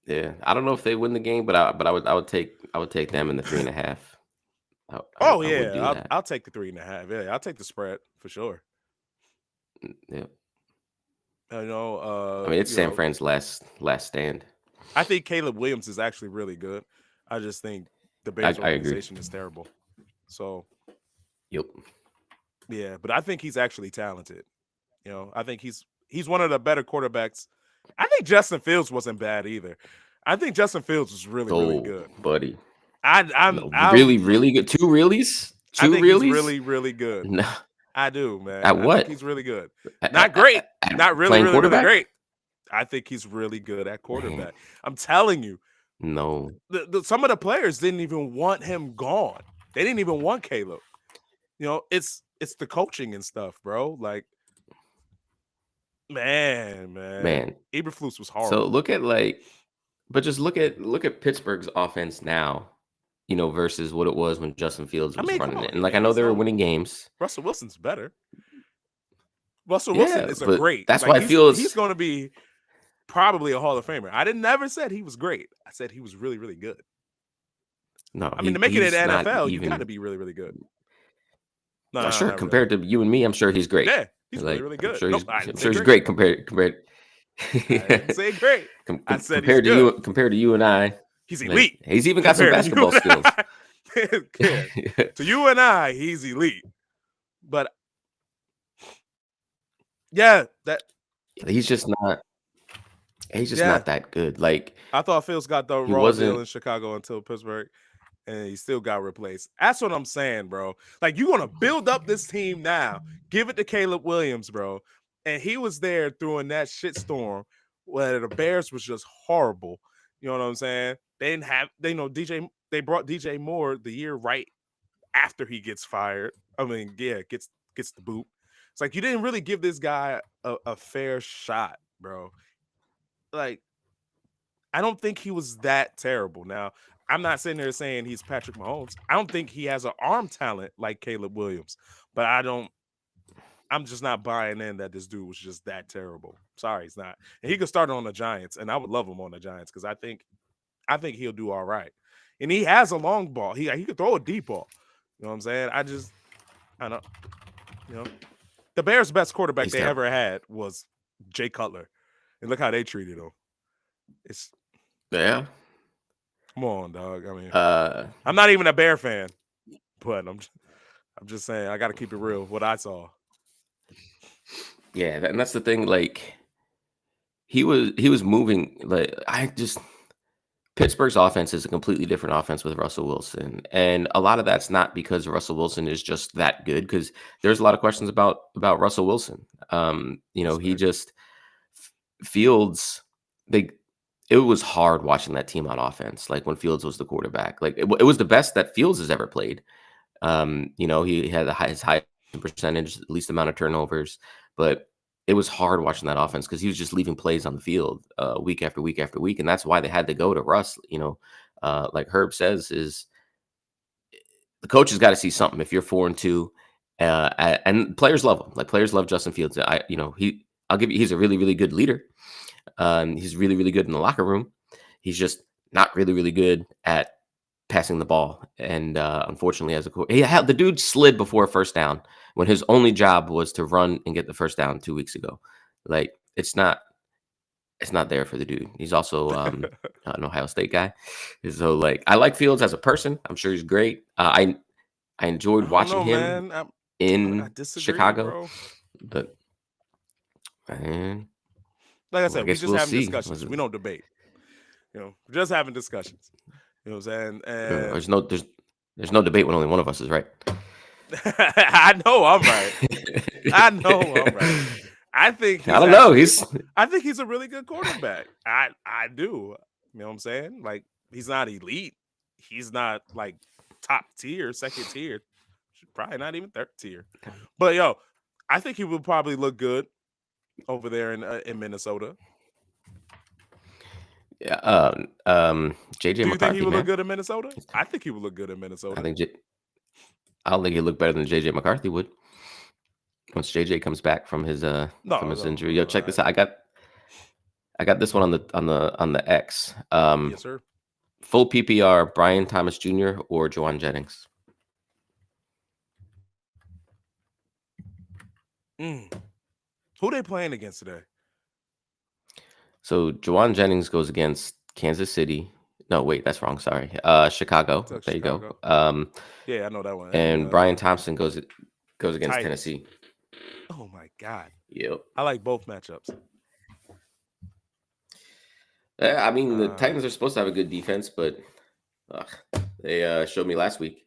Yeah, I don't know if they win the game, but I would take them in the 3.5. oh I would yeah, do that. I'll take the 3.5. Yeah, I'll take the spread for sure. Yeah, I mean it's You San know, Fran's last stand. I think Caleb Williams is actually really good. I just think the I Bears agree. organization is terrible. So Yep. yeah, but I think he's actually talented. I think he's one of the better quarterbacks. I think Justin Fields wasn't bad either. I think Justin Fields was really, really Oh, good. buddy. I'm No, I'm really, really good. Two reallys? I Two think he's reallys? really, really good. No. I do, man. At I think what? he's really good. Not great. At Not really, playing really, really quarterback? great. I think he's really good at Man, quarterback. I'm telling you, no. some of the players didn't even want him gone. They didn't even want Caleb. It's the coaching and stuff, bro. Like, man. Man. Eberflus was So horrible. just look at Pittsburgh's offense now, versus what it was when Justin Fields I was mean, come running it. on, And like I know it's they were no winning games. Russell Wilson's better. Russell Wilson Yeah, is a but great. that's Like why he's Fields going to be probably a Hall of Famer. I didn't never said he was great. I said he was really, really good. no, I mean, to make it in he's not NFL, you got to even. be really, really good. No, No, sure. not really. Compared to you and me, I'm sure he's great. Yeah, he's really, Like really I'm good. sure Nope, he's I didn't I'm say sure he's great. great compared. I didn't say great. I said he's compared to good. you and I. He's Like, elite. he's even got some Compared to you basketball and skills. I. Yeah. To you and I, he's elite. But yeah, he's just not. He's just yeah. not that good. Like I thought Fields got the he raw deal wasn't. in Chicago until Pittsburgh, and he still got replaced. That's what I'm saying, bro. Like, you're gonna build up this team now, give it to Caleb Williams, bro. And he was there during that shitstorm where the Bears was just horrible. You know what I'm saying? They didn't have they know DJ. They brought DJ Moore the year right after he gets fired. I mean, yeah, gets the boot. It's like you didn't really give this guy a fair shot, bro. Like I don't think he was that terrible. Now, I'm not sitting there saying he's Patrick Mahomes. I don't think he has an arm talent like Caleb Williams, but I'm just not buying in that this dude was just that terrible. Sorry, he's not. And he could start on the Giants, and I would love him on the Giants because I think he'll do all right. And he has a long ball. He could throw a deep ball. You know what I'm saying? I don't you know. The Bears' best quarterback He's they terrible. ever had was Jay Cutler. And look how they treated him. It's Yeah. come on, dog. I mean, Uh, I'm not even a Bear fan, but I'm just saying I got to keep it real. What I saw. yeah, and that's the thing. Like he was moving. Like I just Pittsburgh's offense is a completely different offense with Russell Wilson, and a lot of that's not because Russell Wilson is just that good. Because there's a lot of questions about Russell Wilson. He Respect. just Fields. They It was hard watching that team on offense. Like when Fields was the quarterback, like it was the best that Fields has ever played. He had his highest percentage, least amount of turnovers, but it was hard watching that offense because he was just leaving plays on the field week after week after week, and that's why they had to go to Russ. Like Herb says, is the coach has got to see something. If you're 4-2, and players love him, like players love Justin Fields. I'll give you, he's a really really good leader. He's really really good in the locker room. He's just not really really good at passing the ball. And unfortunately, the dude slid before a first down when his only job was to run and get the first down 2 weeks ago. Like it's not there for the dude. He's also an Ohio State guy. So like I like Fields as a person. I'm sure he's great. I enjoyed I don't watching know, him man. I in disagree, Chicago, bro. but man, Like I well, I said, we guess just we'll having see. discussions. We don't debate. We're just having discussions. You know what I'm saying? And There's no debate when only one of us is right. I know I'm right. I know I'm right. I think I he's don't know. actually He's I think he's a really good quarterback. I do. You know what I'm saying? Like he's not elite. He's not like top tier, second tier. Probably not even third tier. But yo, I think he would probably look good over there in Minnesota. yeah, JJ Do you think he McCarthy, would look man. good in Minnesota? I think he would look good in I Minnesota. think I don't think he'd look better than JJ McCarthy would once JJ comes back from No, his no, no, injury. Yo, no. check this out. I got this one on the X. Yes, sir. Full PPR: Brian Thomas Jr. or Jawan Jennings. Mm. Who they playing against today? So Jawan Jennings goes against Kansas City. No, wait, that's wrong. Sorry, Chicago. Took There you go. Chicago. Yeah, I know that one. And And Brian Thompson goes against Titans. Tennessee. Oh my God. Yep. I like both matchups. I mean, the Uh Titans are supposed to have a good defense, but ugh, they showed me last week.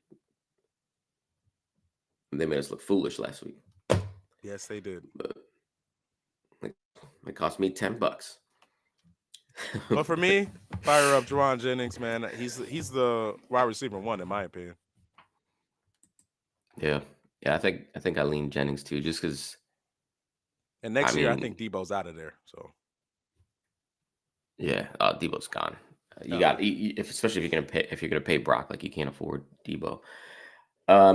They made us look foolish last week. yes, they did. But it cost me $10. But for me, fire up Juwan Jennings, man. He's the wide receiver one in my opinion. Yeah, yeah. I think I lean Jennings too, just because. And I next year, I mean, think Debo's out of there. So, yeah, Debo's gone. You oh yeah, got especially if you're gonna pay Brock, like you can't afford Debo.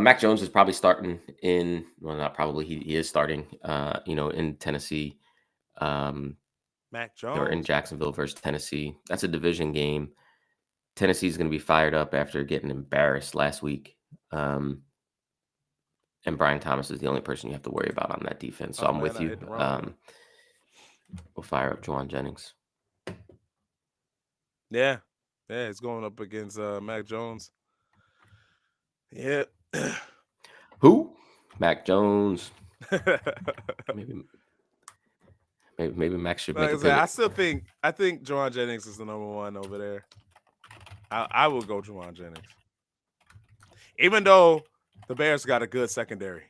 Mac Jones is probably starting in. Well, not probably. He is starting. In Tennessee, um, Mac or in Jones. Jacksonville versus Tennessee. That's a division game. Tennessee's going to be fired up after getting embarrassed last week. And Brian Thomas is the only person you have to worry about on that defense. So Oh I'm man, with I you. hit the wrong one. We'll fire up Juwan Jennings. Yeah, yeah, it's going up against Mac Jones. Yeah. Who? Mac Jones. like Maybe Max should make I a said, pivot. I think Juwan Jennings is the number one over there. I will go Juwan Jennings, even though the Bears got a good secondary.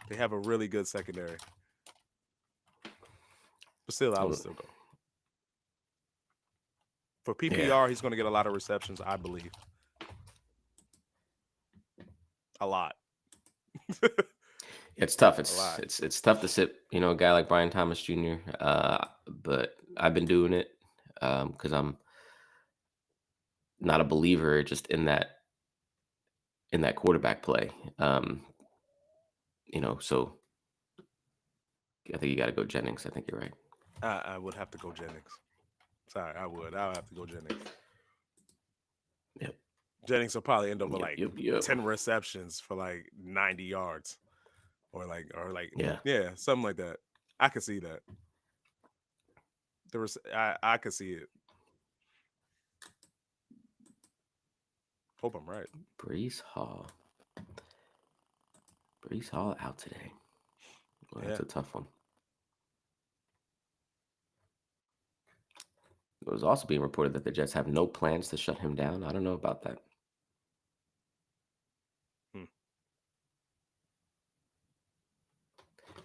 They have a really good secondary. But still, I would still go. For Yeah. PPR, he's going to get a lot of receptions, I believe. A lot. It's tough. A It's lot. it's it's tough to sit, a guy like Brian Thomas Jr. But I've been doing it because I'm not a believer just in that quarterback play. So I think you got to go Jennings. I think you're right. I would have to go Jennings. Sorry, I would. I would have to go Jennings. Yep. Jennings will probably end up with Yep. like Yep. Yep. 10 receptions for like 90 yards or like Yeah. yeah, something like that. I could see that. I could see it. Hope I'm right. Brees Hall. Brees Hall out today. Well, Yeah. that's a tough one. It was also being reported that the Jets have no plans to shut him down. I don't know about that. Hmm.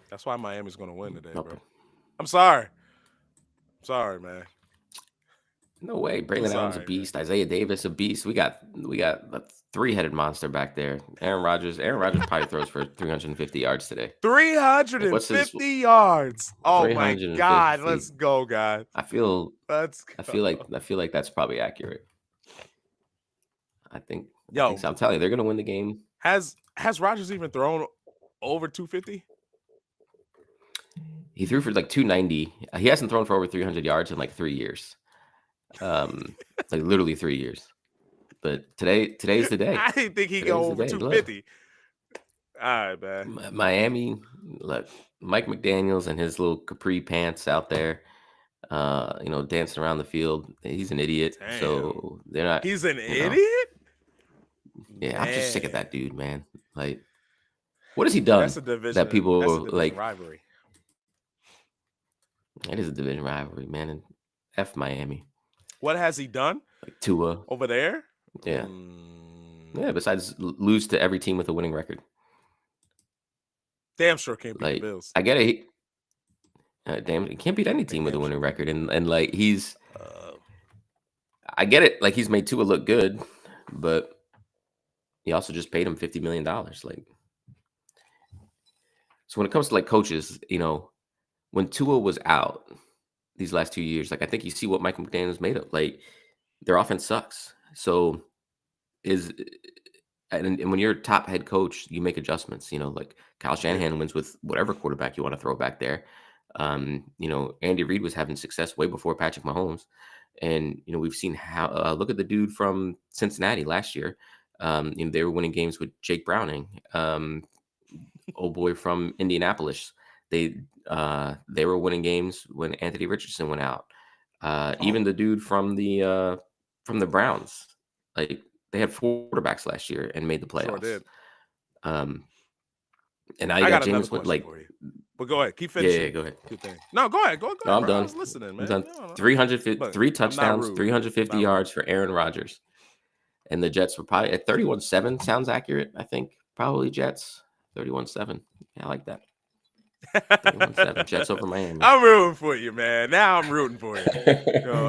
That's why Miami's going to win today, bro. Okay. I'm sorry. Sorry, man. No way. I'm Braylon Allen's a sorry, man. beast. Isaiah Davis a beast. We got a three-headed monster back there. Aaron Rodgers. Aaron Rodgers probably throws for 350 yards today. Like, what's his 350 yards. Oh my God. 350? Let's go, guys. I feel Let's I go. feel like I feel like that's probably accurate. I think Yo, so. I'm telling you, they're gonna win the game. has Rogers even thrown over 250? He threw for like 290. He hasn't thrown for over 300 yards in like 3 years. Like literally 3 years. But today's the day. I didn't think he'd go Today's the over day. Look, 250. All right, man. Miami. Look, Mike McDaniel's and his little capri pants out there. Dancing around the field. He's an idiot. Damn. So they're not. He's an you know, idiot? Yeah, I'm just sick of Man. that dude, man. Like, what has he done That's a division. that people That's a division like? rivalry. It is a division rivalry, man. And F Miami, What has he done like Tua. over there? Yeah, Mm, yeah. Besides lose to every team with a winning record. damn sure can't beat the Like, Bills. I get it. Damn, he can't beat any team with a Damn winning sure. record, and like he's. Uh, I get it. Like he's made Tua look good, but he also just paid him $50 million. Like, so when it comes to like coaches, when Tua was out these last 2 years, like I think you see what Michael McDaniel's made of. Like their offense sucks. So is and when you're a top head coach, you make adjustments. Like Kyle Shanahan wins with whatever quarterback you want to throw back there. Andy Reid was having success way before Patrick Mahomes, and we've seen how. Look at the dude from Cincinnati last year. They were winning games with Jake Browning. Old boy from Indianapolis. They were winning games when Anthony Richardson went out. Even the dude from the Browns, like they had 4 quarterbacks last year and made the playoffs. Sure did. And now you I got got another Jameis with question like for you. But go ahead. Keep yeah, finishing. go ahead. Your thing. No, go ahead. Go No, ahead, I'm bro. I done. was listening, I'm man. done. No, no. 300, Look, 3 I'm not touchdowns, rude. 350 Not yards for Aaron Rodgers. And the Jets were probably at 31-7. Sounds accurate, I think. Probably Jets. 31-7. Yeah, I like that. 31-7. Jets over Miami. I'm rooting for you, man. Now I'm rooting for you.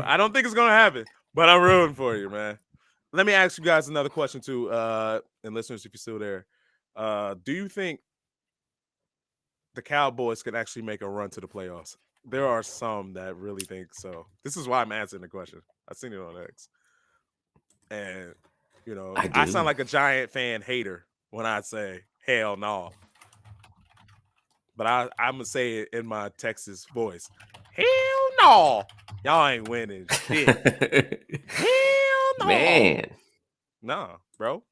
I don't think it's gonna happen, but I'm rooting for you, man. Let me ask you guys another question too, and listeners, if you're still there, do you think the Cowboys could actually make a run to the playoffs? There are some that really think so. This is why I'm answering the question. I've seen it on X, and I I do. sound like a Giant fan hater when I say hell no. But I'm gonna say it in my Texas voice. Hell no, y'all ain't winning shit. Hell no, Man. nah, bro,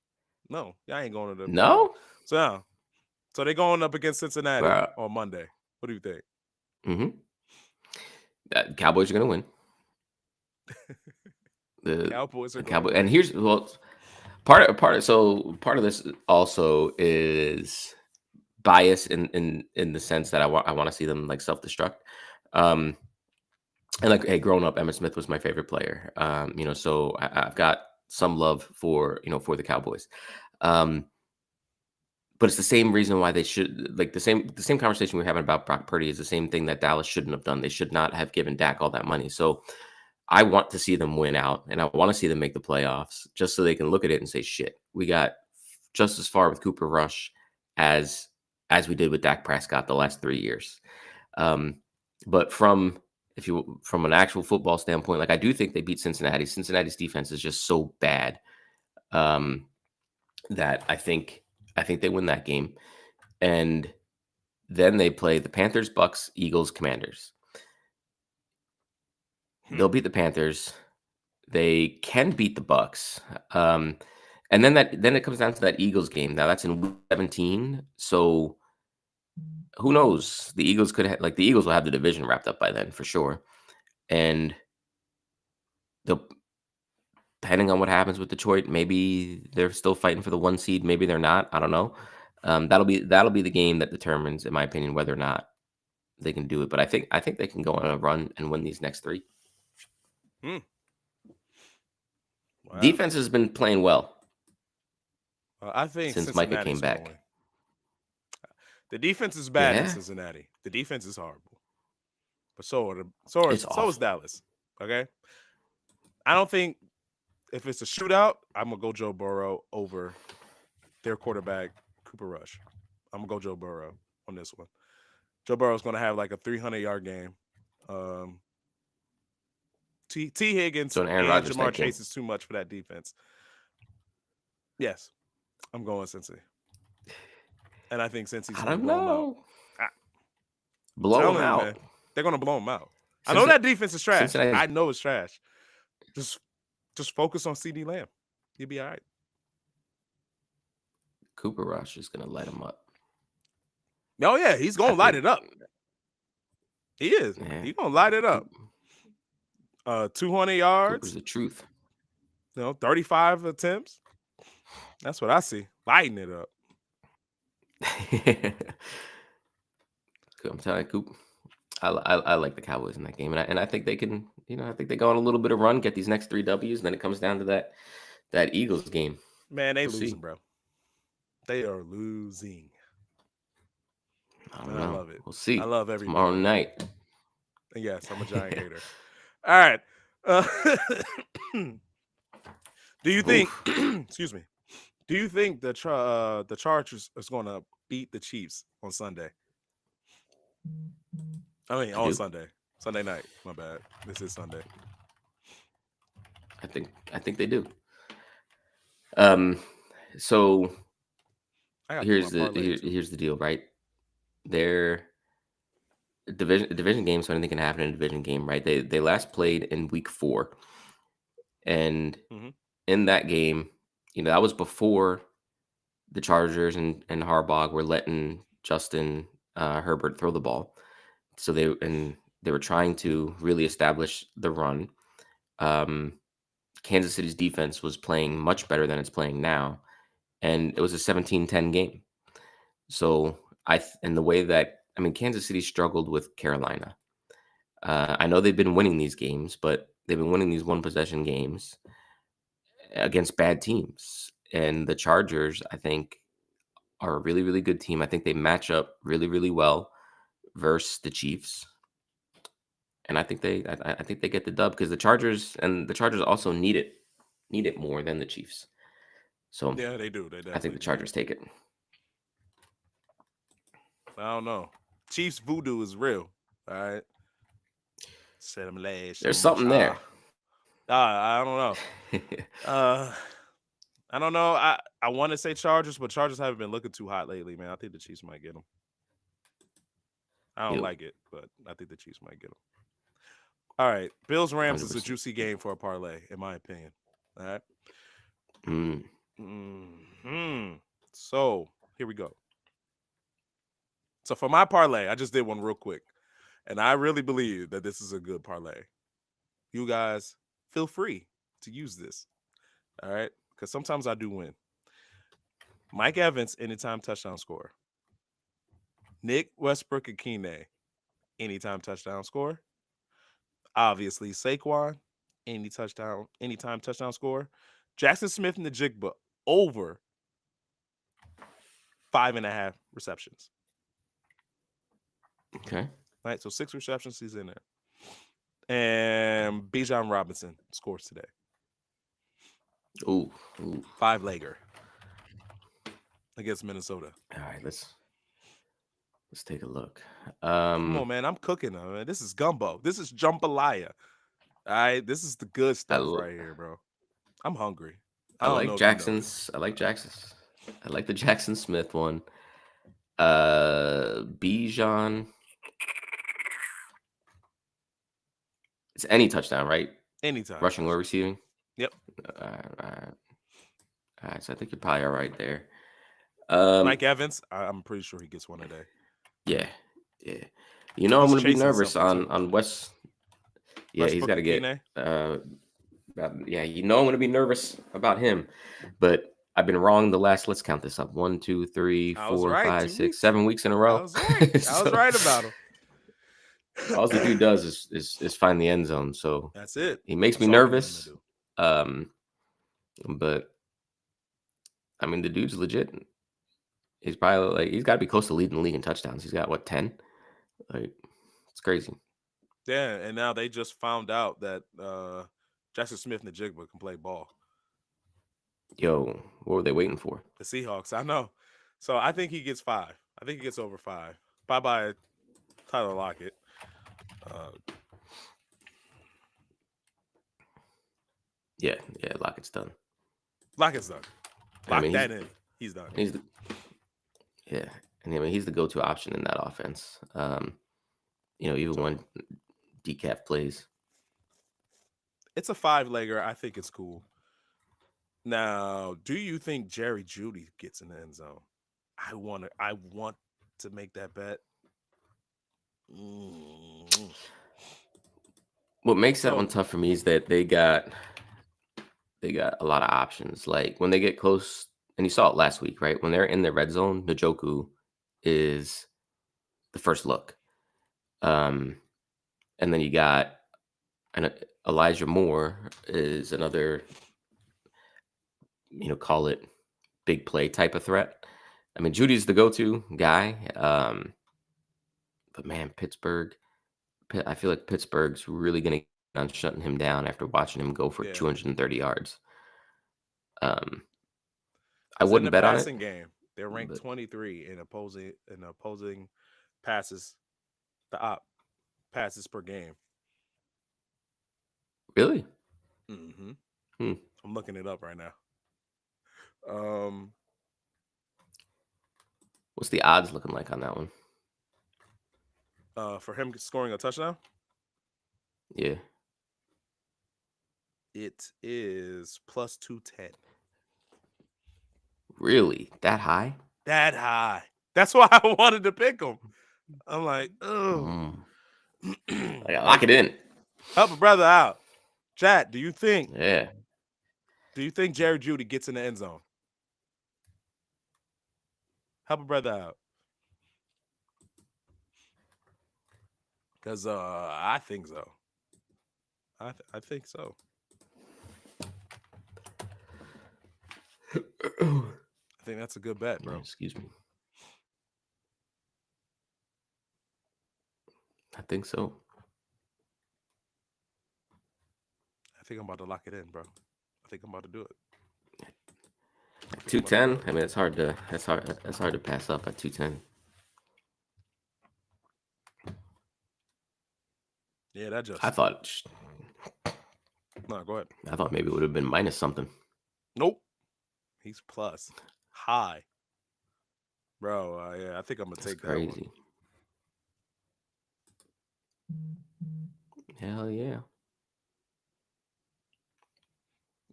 no, y'all ain't going to the No? playoffs. So they going up against Cincinnati Bro. on Monday. What do you think? Mm-hmm. Cowboys are going to win. The Cowboys are going Cowboys, to win. and here's part of this also is bias in the sense that I want to see them like self-destruct. And like, hey, growing up, Emmitt Smith was my favorite player. So I've got some love for for the Cowboys. But it's the same reason why they should like the same conversation we're having about Brock Purdy is the same thing that Dallas shouldn't have done. They should not have given Dak all that money. So I want to see them win out, and I want to see them make the playoffs, just so they can look at it and say, "Shit, we got just as far with Cooper Rush as we did with Dak Prescott the last 3 years." Um, but from an actual football standpoint, like I do think they beat Cincinnati. Cincinnati's defense is just so bad um, that I think they win that game, and then they play the Panthers, Bucks, Eagles, Commanders. Hmm. They'll beat the Panthers. They can beat the Bucks. And then it comes down to that Eagles game. Now that's in week 17. So who knows? The Eagles the Eagles will have the division wrapped up by then for sure. And they'll depending on what happens with Detroit, maybe they're still fighting for the 1 seed, maybe they're not. I don't know. That'll be the game that determines, in my opinion, whether or not they can do it. But I think they can go on a run and win these next three. Hmm. Wow. Defense has been playing well I think since Micah came Cincinnati's going to back. win. The defense is bad in Yeah, Cincinnati. The defense is horrible, but so it's is awful. Dallas. Okay, I don't think if it's a shootout, I'm gonna go Joe Burrow over their quarterback Cooper Rush. I'm gonna go Joe Burrow on this one. Joe Burrow's gonna have like a 300-yard game. Um, T. Higgins So an Aaron and Rodgers Jamar type game. Chase is too much for that defense. Yes, I'm going Cincy, and I think Cincy's I gonna don't blow them out. know. I'm Blow them telling you, man, out. they're gonna blow them out. I know that Cincinnati, defense is trash. Cincinnati's I know it's trash. Just just focus on CD Lamb. You'll be all right. Cooper Rush is gonna light them up. Oh yeah, he's I gonna light think. it up. He is. Yeah, He's gonna light it up. 200 Cooper's yards, the truth. 35 attempts. That's what I see. Lighting it up. I'm telling you, Coop. I like the Cowboys in that game, and I think they can. I think they go on a little bit of run, get these next 3 Ws, and then it comes down to that Eagles game. Man, they We'll losing, see. bro. They are losing. I And don't I know. love it. We'll I see love every bit tomorrow of it. night. And yes, I'm a giant hater. All right. Uh, do you think Oof, excuse me. Do you think the Chargers is going to beat the Chiefs on Sunday? I mean, I on do. Sunday. Sunday night. My bad. This is Sunday. I think they do. Um. So I got to do my parlay too. here's the deal, right? They're division game, so anything can happen in a division game, right? They last played in week 4, and Hmm. in that game, that was before the Chargers and Harbaugh were letting Justin Herbert throw the ball. So they were trying to really establish the run. Um, Kansas City's defense was playing much better than it's playing now, and it was a 17-10 game. So and the way that Kansas City struggled with Carolina. I know they've been winning these games, but they've been winning these one possession games against bad teams. And the Chargers, I think, are a really, really good team. I think they match up really, really well versus the Chiefs. And I think they get the dub because the Chargers also need it more than the Chiefs. So Yeah, they do. They I think definitely the need it. Chargers take it. I don't know. Chiefs voodoo is real. All right. Set them last There's on something there. I don't know. Uh, I don't know. I want to say Chargers, but Chargers haven't been looking too hot lately, man. I think the Chiefs might get them. I don't Yep, like it, but I think the Chiefs might get them. All right. Bills Rams is a 100%. juicy game for a parlay, in my opinion. All right. Mm, So here we go. So for my parlay, I just did one real quick, and I really believe that this is a good parlay. You guys feel free to use this. All right, because sometimes I do win. Mike Evans, anytime touchdown score. Nick Westbrook and Keeney, anytime touchdown score. Obviously Saquon, anytime touchdown score. Jackson Smith and the Jigba over 5.5 receptions. okay. Right, so 6 receptions, he's in there. And Bijan Robinson scores today. Ooh, ooh. 5-legger against Minnesota. All right, let's take a look. Come on, man. I'm cooking them, man. This is gumbo. This is jambalaya. All right. This is the good I stuff l- right here, bro. I'm hungry. I I don't like know if you noticed. Jackson's. I like Jackson's. I like the Jackson Smith one. Bijan. It's any touchdown, right? Anytime Rushing or touchdown. receiving. Yep. All right, all right. All right. So I think you're probably all right there. Mike Evans, I'm pretty sure he gets one today. Yeah, yeah. You know I'm He's gonna be chasing nervous something on too. West. Yeah, he's got Westbrook to get. Akine. Yeah, you know I'm gonna be nervous about him, but I've been wrong the last. Let's count this up: one, two, three, I was four, right. five, 2 six, weeks. 7 weeks in a I row. was right. I was So right about him. all the dude does is find the end zone. So That's it. he makes me That's all we need him to nervous. do. Um, but I mean, the dude's legit. He's probably like he's got to be close to leading the league in touchdowns. He's got what 10? Like it's crazy. Yeah, and now they just found out that Jackson Smith and the Jigba can play ball. Yo, what were they waiting for? The Seahawks, I know. So I think he gets 5. I think he gets over 5. Bye bye, Tyler Lockett. Uh, Yeah, yeah, Lockett's done. Lockett's done. I Lock mean, that in. He's done. he's the, yeah, and I mean he's the go-to option in that offense. Even So when decaf plays. it's a 5-legger. I think it's cool. Now, do you think Jerry Judy gets in the end zone? I want to make that bet. Mm. What makes that one So tough for me is that they got a lot of options. Like when they get close, and you saw it last week, right? When they're in the red zone, Njoku is the first look. Um, and then you got an Elijah Moore is another, call it big play type of threat. I mean, Judy's the go-to guy. But man, I feel like Pittsburgh's really going to on shutting him down after watching him go for yeah, 230 yards. Um, I because in the wouldn't bet on it, passing game, they're ranked but 23 in opposing passes, the op passes per game. really, Hmm hmm. I'm looking it up right now. Um, What's the odds looking like on that one? for him scoring a touchdown, Yeah, it is plus 210. really, that high? That high. That's why I wanted to pick him. I'm like, oh, Mm. I gotta lock help it in. help a brother out. Chat, Yeah, do you think Jerry Judy gets in the end zone? Help a brother out. Cause I think so. I think so. I think that's a good bet, bro. excuse me. I think so. I think I'm about to lock it in, bro. I think I'm about to do it. I think I'm Two about to do ten. it. I mean, it's hard to that's hard to pass up at 210. Yeah, that I just thought no. Go ahead. I thought maybe it would have been minus something. Nope. He's plus high, bro. Yeah, I think I'm gonna That's take that one. crazy. Hell yeah.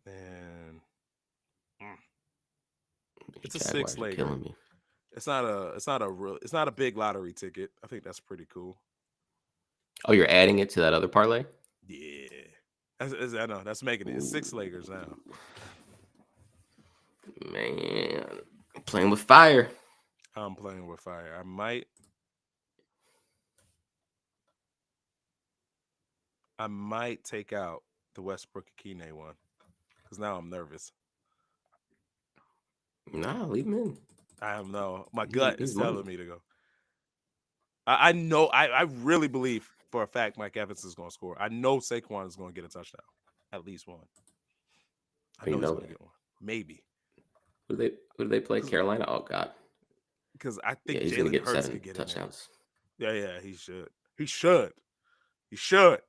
And mm, These it's a six Jaguars are legger. killing me. It's not a big lottery ticket. I think that's pretty cool. Oh, you're adding it to that other parlay? Yeah. I know that's making it. It's 6 leggers now. Man, playing with fire. I'm playing with fire. I might take out the Westbrook Akine one because now I'm nervous. Nah, leave him in. I don't know. My He's, gut is he's money. telling me to go. I know. I really believe for a fact Mike Evans is going to score. I know Saquon is going to get a touchdown, at least one. I We know he's know going to that. get one, maybe, Who do they play? Carolina. Oh God. because I Yeah, think he's gonna Jalen get Hurts 7 could get in there. touchdowns. Yeah, he should. He should. He should.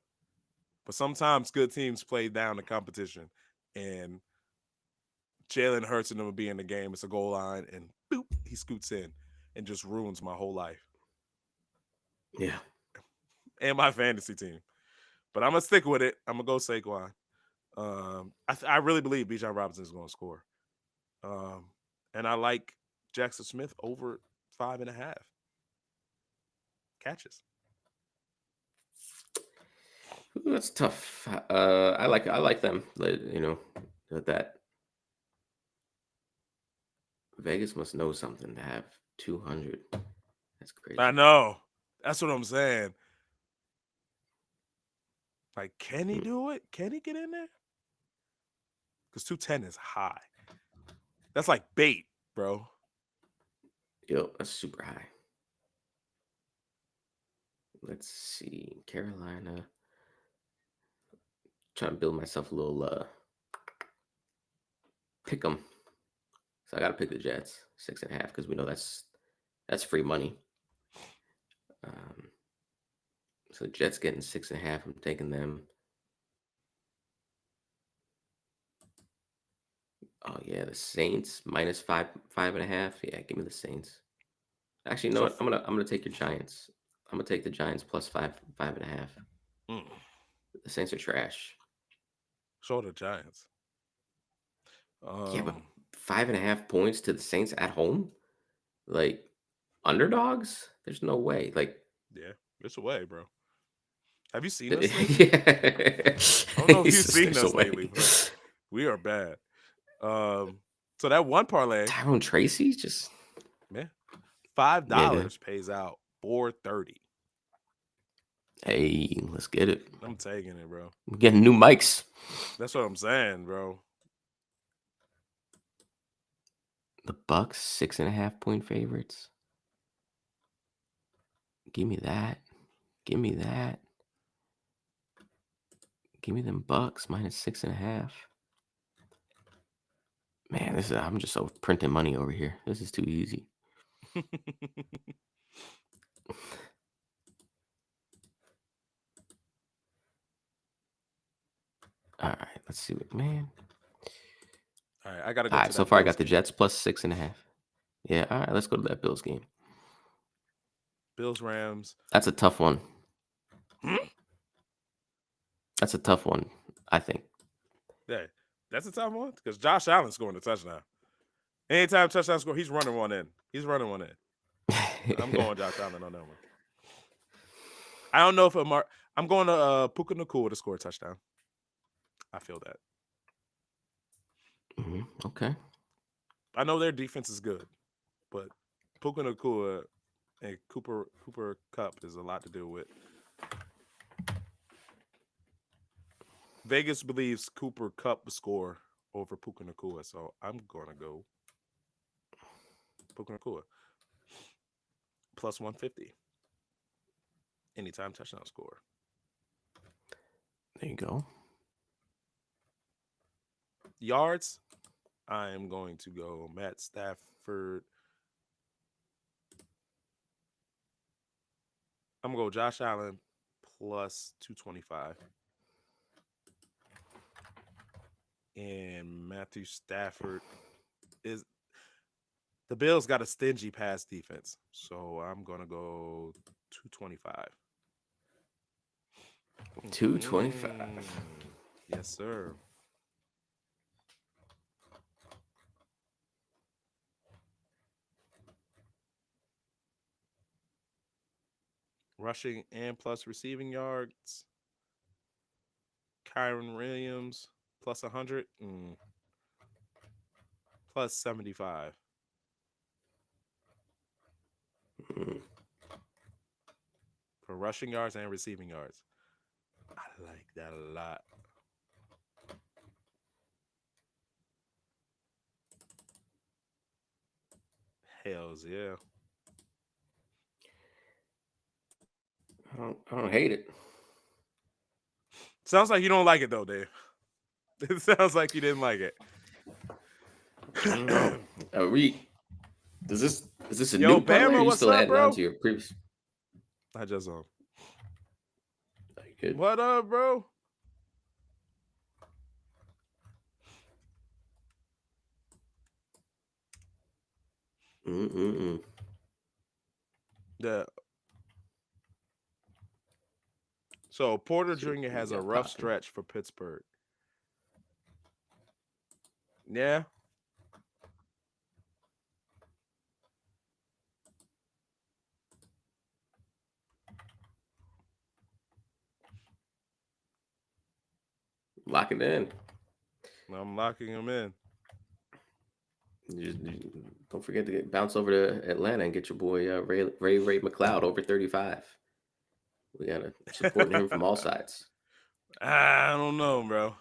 But sometimes good teams play down the competition, and Jalen Hurts and them will be in the game. It's a goal line, and boop, he scoots in and just ruins my whole life Yeah. and my fantasy team. But I'm gonna stick with it. I'm gonna go Saquon. I really believe Bijan Robinson is gonna score. Um, and I like Jackson Smith over 5.5 catches. Ooh, that's tough. I like them. That Vegas must know something to have 200. That's I crazy. know. That's what I'm saying. Like, can he Hmm. do it? Can he get in there? Because 210 is high. That's like bait, bro. Yo, that's super high. Let's see. Carolina. Trying to build myself a little pick 'em. So I got to pick the Jets 6.5 because we know that's free money. Um, so Jets getting 6.5. I'm taking them. Oh yeah, the Saints minus 5.5. Yeah, give me the Saints. Actually, you know So, what? I'm gonna take your Giants. I'm gonna take the Giants plus 5.5. mm, The Saints are trash. show the Giants. Yeah, but Um, 5.5 points to the Saints at home, like underdogs. There's no way. Like, yeah, it's away, bro. Have you seen us lately? yeah, I don't know if He you've says seen there's a us lately, way. but we are bad. So that one parlay, Tyrone Tracy just man, five yeah. Good. dollars pays out 430. Hey, let's get it. I'm taking it, bro. We're getting new mics. That's what I'm saying, bro. The Bucks 6.5 point favorites. Give me that. Give me that. Give me them Bucks minus 6.5. Man, I'm just so printing money over here. This is too easy. All right, let's see what man. All right, I gotta All go right, to so that far I Bills got the game. Jets plus 6.5. Yeah, all right, let's go to that Bills game. Bills Rams. That's a tough one. Hmm? That's a tough one, I think. Yeah, that's a tough one because Josh Allen's scoring a touchdown. Anytime touchdown score, he's running one in. He's running one in. I'm going Josh Allen on that one. I don't know if I'm going to Puka Nakua to score a touchdown. I feel that. Okay. I know their defense is good, but Puka Nakua and Cooper Cup is a lot to deal with. Vegas believes Cooper Cup will score over Puka Nakua, so I'm gonna go Puka Nakua plus 150 anytime touchdown score. There you go. Yards, I am going to go Matt Stafford. I'm gonna go Josh Allen plus 225 and Matthew Stafford is the Bills got a stingy pass defense, so I'm gonna go 225. 225. Yes, sir. Rushing and plus receiving yards. Kyron Williams plus 100, plus 75 Mm. for rushing yards and receiving yards. I like that a lot. Hells yeah. I don't hate it. Sounds like you don't like it though, Dave. It sounds like you didn't like it. I don't know. Is this a Yo, new parlay? Or are Bama, you what's still up, adding on bro? to your previous? I just Are you good? What up, bro? Mm-mm-mm. Yeah. So Porter See Jr. what we has a got rough popping. stretch for Pittsburgh. Yeah. Lock it in. I'm locking him in. Don't forget to bounce over to Atlanta and get your boy Ray McLeod over 35. We gotta support him from all sides. I don't know, bro.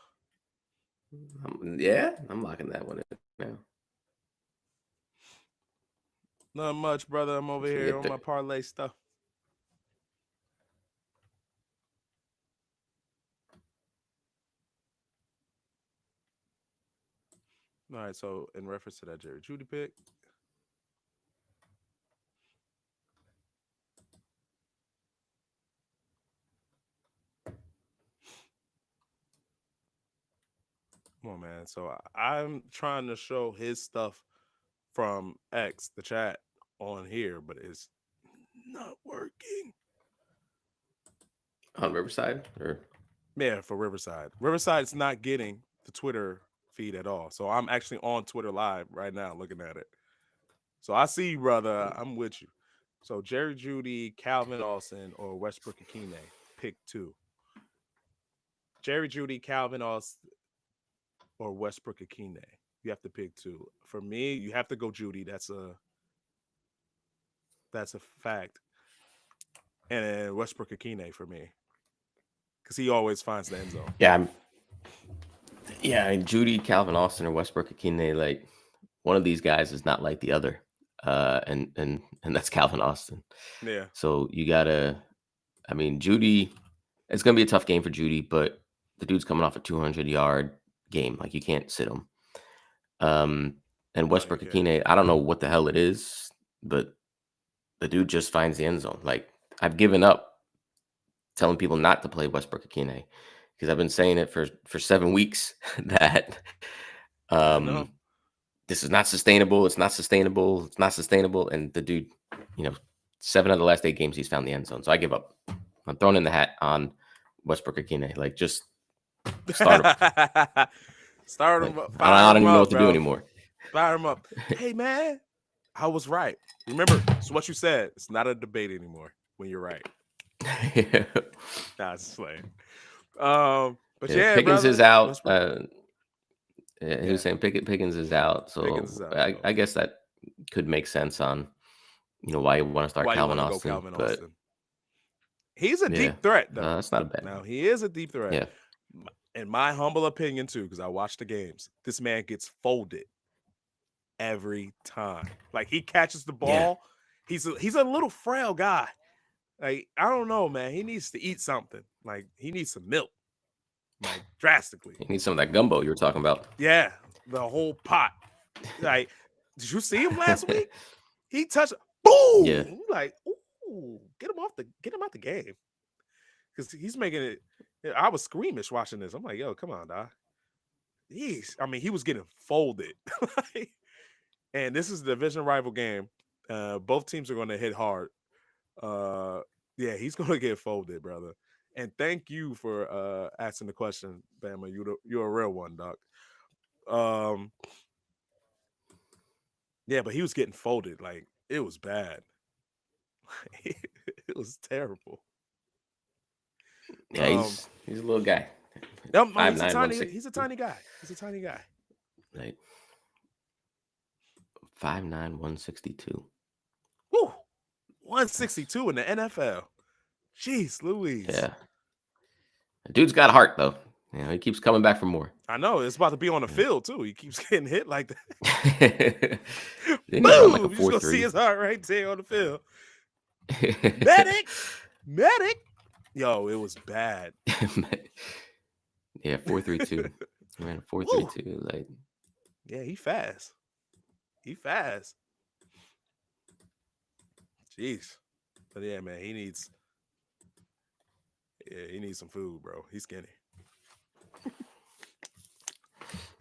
Yeah, I'm locking that one in now. Not much, brother. I'm over He's gonna here get on my parlay stuff. All right, so in reference to that Jerry Judy pick, come on, man. So I'm trying to show his stuff from X, the chat, on here, but it's not working. on Riverside or Yeah, for Riverside. Riverside's not getting the Twitter feed at all. So I'm actually on Twitter Live right now looking at it. So I see you, brother. I'm with you. So Jerry Judy, Calvin Austin, or Westbrook Akine, pick two. Jerry Judy, Calvin Austin, or Westbrook Akine. You have to pick two. For me, you have to go Judy. That's a fact. And then Westbrook Akine for me, because he always finds the end zone. yeah, Judy, Calvin Austin, or Westbrook Akine. Like one of these guys is not like the other, and that's Calvin Austin. Yeah. So you gotta. I mean, Judy. It's gonna be a tough game for Judy, but the dude's coming off a 200-yard game. Like you can't sit him. And No, you Westbrook can't. Akine, I don't know what the hell it is, but the dude just finds the end zone. Like I've given up telling people not to play Westbrook Akine because I've been saying it for 7 weeks that I um, know. this is not sustainable. It's not sustainable. It's not sustainable. And the dude, 7 of the last 8 games he's found the end zone. So I give up. I'm throwing in the hat on Westbrook Akine. Like just start him. Start him Like up. I Fire don't him even know up, what to do bro. anymore. Fire him up. Hey, man, I was right. Remember, it's what you said. It's not a debate anymore when you're right. Nah, it's slaying. But Yeah, yeah, Pickens is brother. out. Westbrook. He Yeah, was saying Pickens is out, Pickens so is out. I So guess that could make sense on why you want to start why you Calvin want to go Austin. Calvin But Austin? He's a yeah, deep threat, though. that's not a bad. Now he is a deep threat. Yeah, In my humble opinion, too, because I watch the games, this man gets folded every time. Like he catches the yeah. ball. He's a little frail guy. Like I don't know, man. He needs to eat something. Like he needs some milk, like drastically. He needs some of that gumbo you were talking about. Yeah, the whole pot. Like, did you see him last week? He touched. Yeah, Boom! Like, ooh, get him out the game because he's making it. I was squeamish watching this. I'm like, yo, come on, dog. I mean, he was getting folded. And this is the division rival game. Both teams are going to hit hard. Yeah, he's going to get folded, brother. And thank you for asking the question, Bama. You're a real one, doc. Yeah, but he was getting folded. Like it was bad. It was terrible. yeah. He's a little guy. Yep, Five he's a nine, tiny. 160. He's a tiny guy. He's a tiny guy. Right. 5'9", 162. Woo, 162 in the NFL. Jeez, Louise. Yeah, the dude's got heart though. He keeps coming back for more. I know it's about to be on the field too. He keeps getting hit like that. Didn't he run like a Boom! You just gonna see 4.3? his heart right there on the field. Medic, Medic. Yo, it was bad. Yeah, 4-3-2. He ran a Woo. 4-3-2. Like, Yeah, he fast. He fast. Jeez. But yeah, man, he needs some food, bro. He's skinny.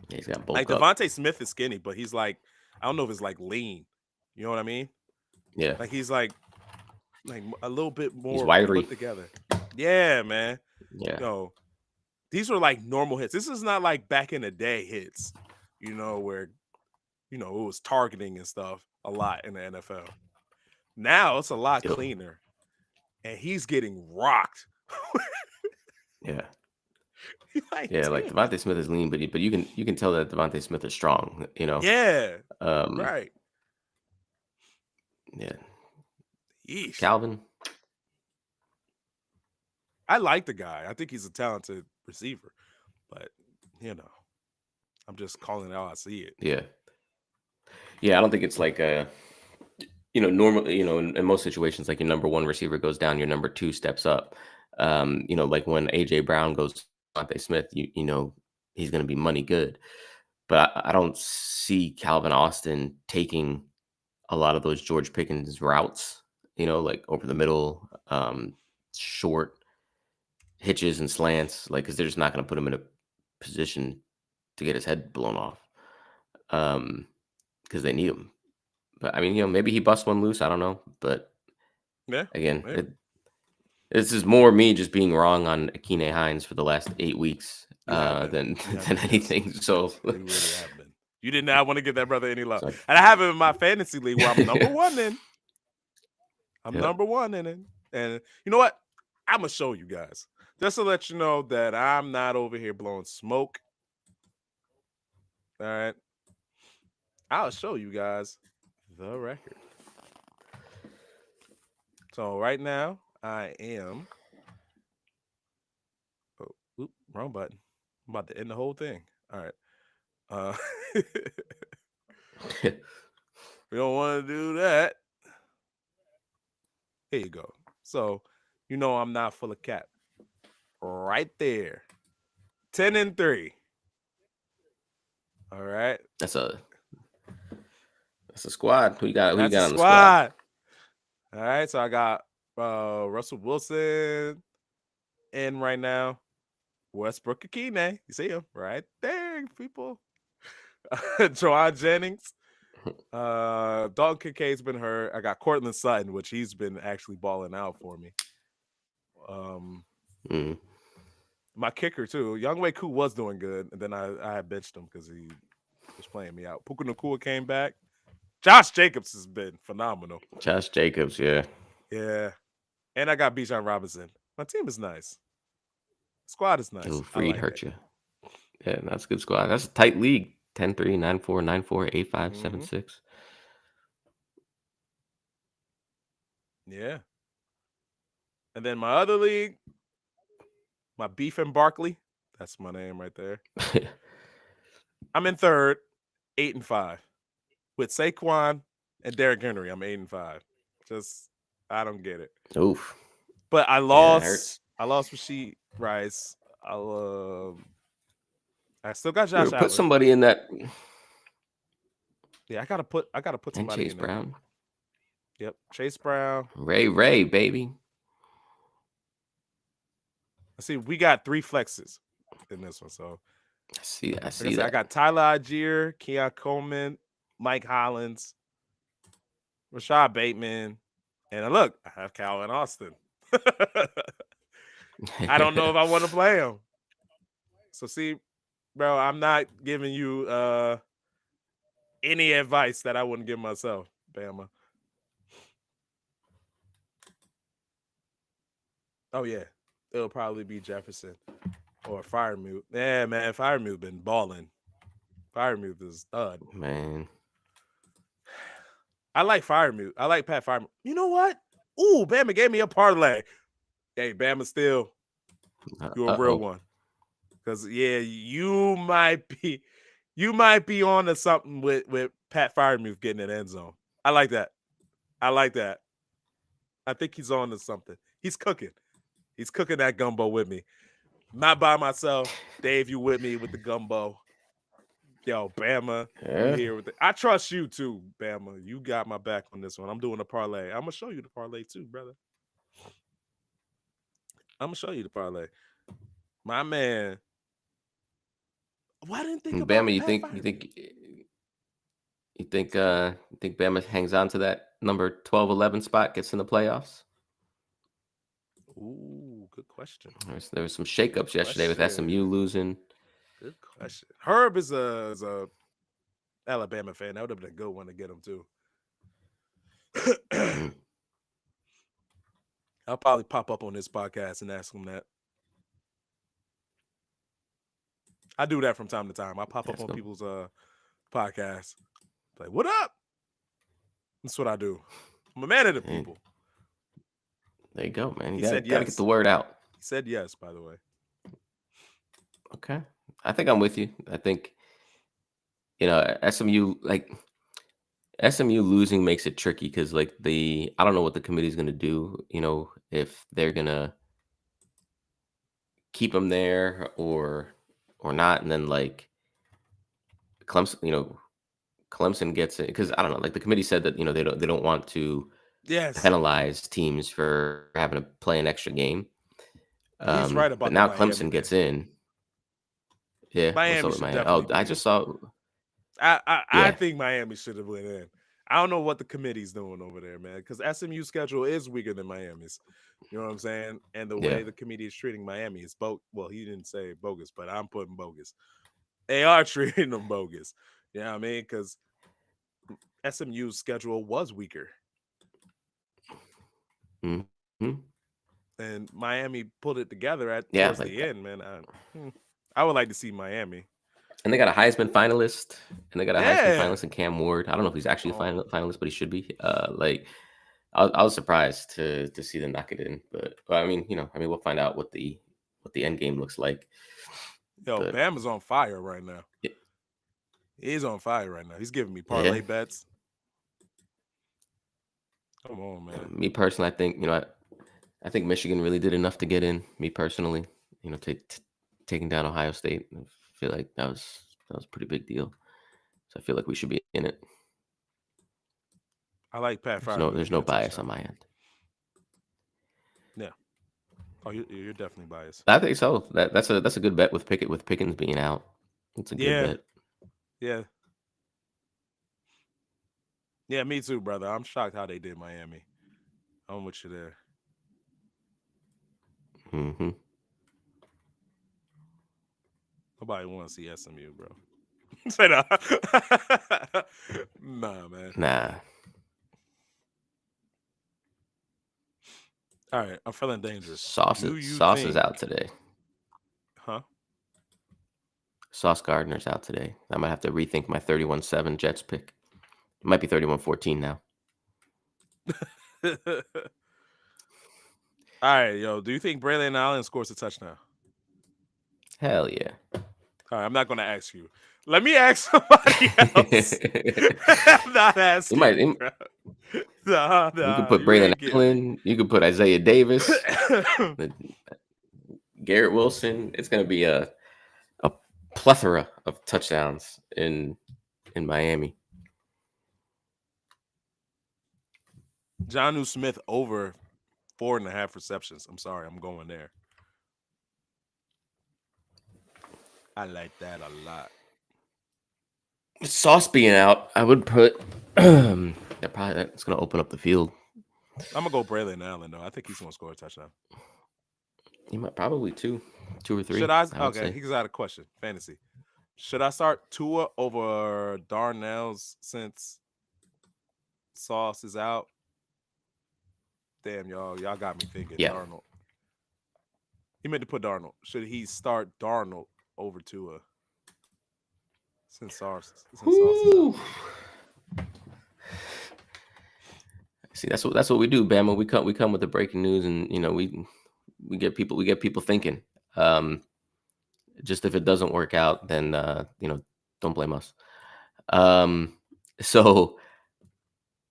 yeah, he's got Like bulk up. Devontae Smith is skinny, but he's like, I don't know if it's like lean. You know what I mean? Yeah, Like he's like a little bit he's more wiry. put together. Yeah, man. Yeah, Yo, these were like normal hits. This is not like back in the day hits, where it was targeting and stuff a lot in the NFL. Now it's a lot Yo, cleaner, and he's getting rocked. yeah, You're like, yeah. Like damn. Devontae Smith is lean, but you can tell that Devontae Smith is strong. Yeah, Um, right. yeah. Yeesh. Calvin. I like the guy. I think he's a talented receiver, but you know, I'm just calling it how I see it. Yeah, yeah. I don't think it's like normal. In most situations, like your number one receiver goes down, your number two steps up. Like when AJ Brown goes to Devontae Smith, he's going to be money good. But I don't see Calvin Austin taking a lot of those George Pickens routes, like over the middle, short hitches and slants, like, because they're just not going to put him in a position to get his head blown off, because they need him. But I mean, maybe he busts one loose. I don't know. But Yeah, again, maybe. this is more me just being wrong on Akine Hines for the last 8 weeks You have been. than You have than been, yes. anything. So, You really have been. You did not want to give that brother any love. so And I have him in my fantasy league where I'm number one in. I'm yeah. number one in it. And you know what? I'm going to show you guys. Just to let you know that I'm not over here blowing smoke. All right. I'll show you guys the record. So right now, I am. Oh, wrong button. I'm about to end the whole thing. All right. We don't want to do that. Here you go. So, I'm not full of cap. Right there. 10-3. All right. That's a squad. Who you got? Who you That's a got on the squad? squad. All right. So I got Russell Wilson in right now. Westbrook Akine. You see him right there, people. Joanne Jennings. Dalton Kincaid's been hurt. I got Cortland Sutton, which he's been actually balling out for me. My kicker too, Younghoe Koo was doing good, and then I had benched him because he was playing me out. Puka Nacua came back. Josh Jacobs has been phenomenal. Josh Jacobs, yeah. Yeah, and I got Bijan Robinson. My team is nice. Squad is nice. Ooh, I Freed like hurt it. you. Yeah, that's a good squad. That's a tight league. 10-3, 9-4, 9-4, 8-5, 7-6. Yeah. And then my other league, my Beef and Barkley. That's my name right there. I'm in third, 8-5. With Saquon and Derrick Henry, I'm 8-5. Just I don't get it. Oof. But I Yeah, that lost. hurts. I lost Rasheed Rice. I still got You Josh put Allen. somebody in that. Yeah, I gotta put And somebody Chase in there. Brown. Yep, Chase Brown. Ray, baby. See, we got 3 flexes in this one. So I see like I that. I got Tyler Algier, Keon Coleman, Mike Hollins, Rashad Bateman, and look, I have Calvin Austin. I don't know if I want to play him. So see, bro, I'm not giving you any advice that I wouldn't give myself, Bama. Oh yeah, it'll probably be Jefferson or Firemute. Yeah, man, Firemute been balling. Firemute is stud. Man. I like Firemute. I like Pat Firemute. You know what? Ooh, Bama gave me a parlay. Hey, Bama, still, you're a real one. Because yeah, you might be on to something with Pat Firemute getting an end zone. I like that. I think he's on to something. He's cooking. He's cooking that gumbo with me. Not by myself. Dave, you with me with the gumbo. Yo, Bama, you Yeah. here with it. I trust you too, Bama. You got my back on this one. I'm doing a parlay. I'm gonna show you the parlay too, brother. I'm gonna show you the parlay. My man. Why didn't think And Bama, about you Pat think Firemouth? you think Bama hangs on to that number 12, 11 spot, gets in the playoffs? Ooh, good question. There was some Good shakeups yesterday with SMU question. losing. Good question. Herb is a Alabama fan. That would have been a good one to get him too. Mm, I'll probably pop up on this podcast and ask him that. I do that from time to time. I pop up that's on no. people's podcasts. Like, what up? That's what I do. I'm a man of the And people. there you go, man. You He got said got to get the yes. word out. He said yes, by the way. Okay, I think I'm with you. I think SMU SMU losing makes it tricky because I don't know what the committee's gonna do. If they're gonna keep them there or not, and then Clemson, Clemson gets it because I don't know. Like the committee said that they don't want to Yes. penalize teams for having to play an extra game. He's right But about the now Miami Clemson thing. gets in. Yeah, what's Miami up with should Miami? Oh, definitely I be just in. saw. I Yeah, think Miami should have went in. I don't know what the committee's doing over there, man, because SMU schedule is weaker than Miami's. You know what I'm saying? And the yeah. way the committee is treating Miami is bogus. Well, he didn't say bogus, but I'm putting bogus. They are treating them bogus. You know what I mean? Because SMU's schedule was weaker, Hmm. and Miami pulled it together at Yeah, towards the end. Man, I would like to see Miami. and they got a Heisman finalist, and they got a Heisman Yeah. finalist in Cam Ward. I don't know if he's actually a Oh, finalist, but he should be. I was surprised to see them knock it in, but we'll find out what the end game looks like. yo, But Bama's on fire right now. y- He's on fire right now. He's giving me yeah, parlay bets. Come on, man. me personally, I think I think Michigan really did enough to get in. Me personally, taking down Ohio State, I feel like that was a pretty big deal. So I feel like we should be in it. I like Pat There's no Firemouth to there's get no a bias touchdown. on my end. Yeah. Oh, you're definitely biased. I think so. That's a good bet with Pickens being out. It's a good Yeah. bet. Yeah. Yeah, me too, brother. I'm shocked how they did Miami. I'm with you there. Hmm. Nobody want to see SMU, bro. Say no. Nah, man. Nah, All right, I'm feeling dangerous. Sauce Do is you Sauce is think, out today. huh? Sauce Gardner's out today. I might have to rethink my 31-7 Jets pick. It might be 31-14 now. All right, yo. Do you think Braylon Allen scores a touchdown? Hell yeah. All right, I'm not going to ask you. Let me ask somebody else. I'm not you asking might you, you bro. Nah, could nah, put you Braylon ain't getting me. Allen. You could put Isaiah Davis, the- Garrett Wilson. It's gonna be a plethora of touchdowns in Miami. Jonnu Smith over 4.5 receptions. I'm sorry, I'm going there. I like that a lot. Sauce being out, I would put that's gonna open up the field. I'm gonna go Braylon Allen though. I think he's gonna score a touchdown. You might probably two or Should three, I? I would Okay, say. he's out of question. Fantasy. Should I start Tua over Darnell's since Sauce is out? Damn, y'all got me thinking Yeah. Darnold. He meant to put Darnold. Should he start Darnold over Tua since Sauce is out? Whew. See, that's what we do, Bama. We come with the breaking news, and we get people thinking. Um, just if it doesn't work out, then don't blame us. Um, so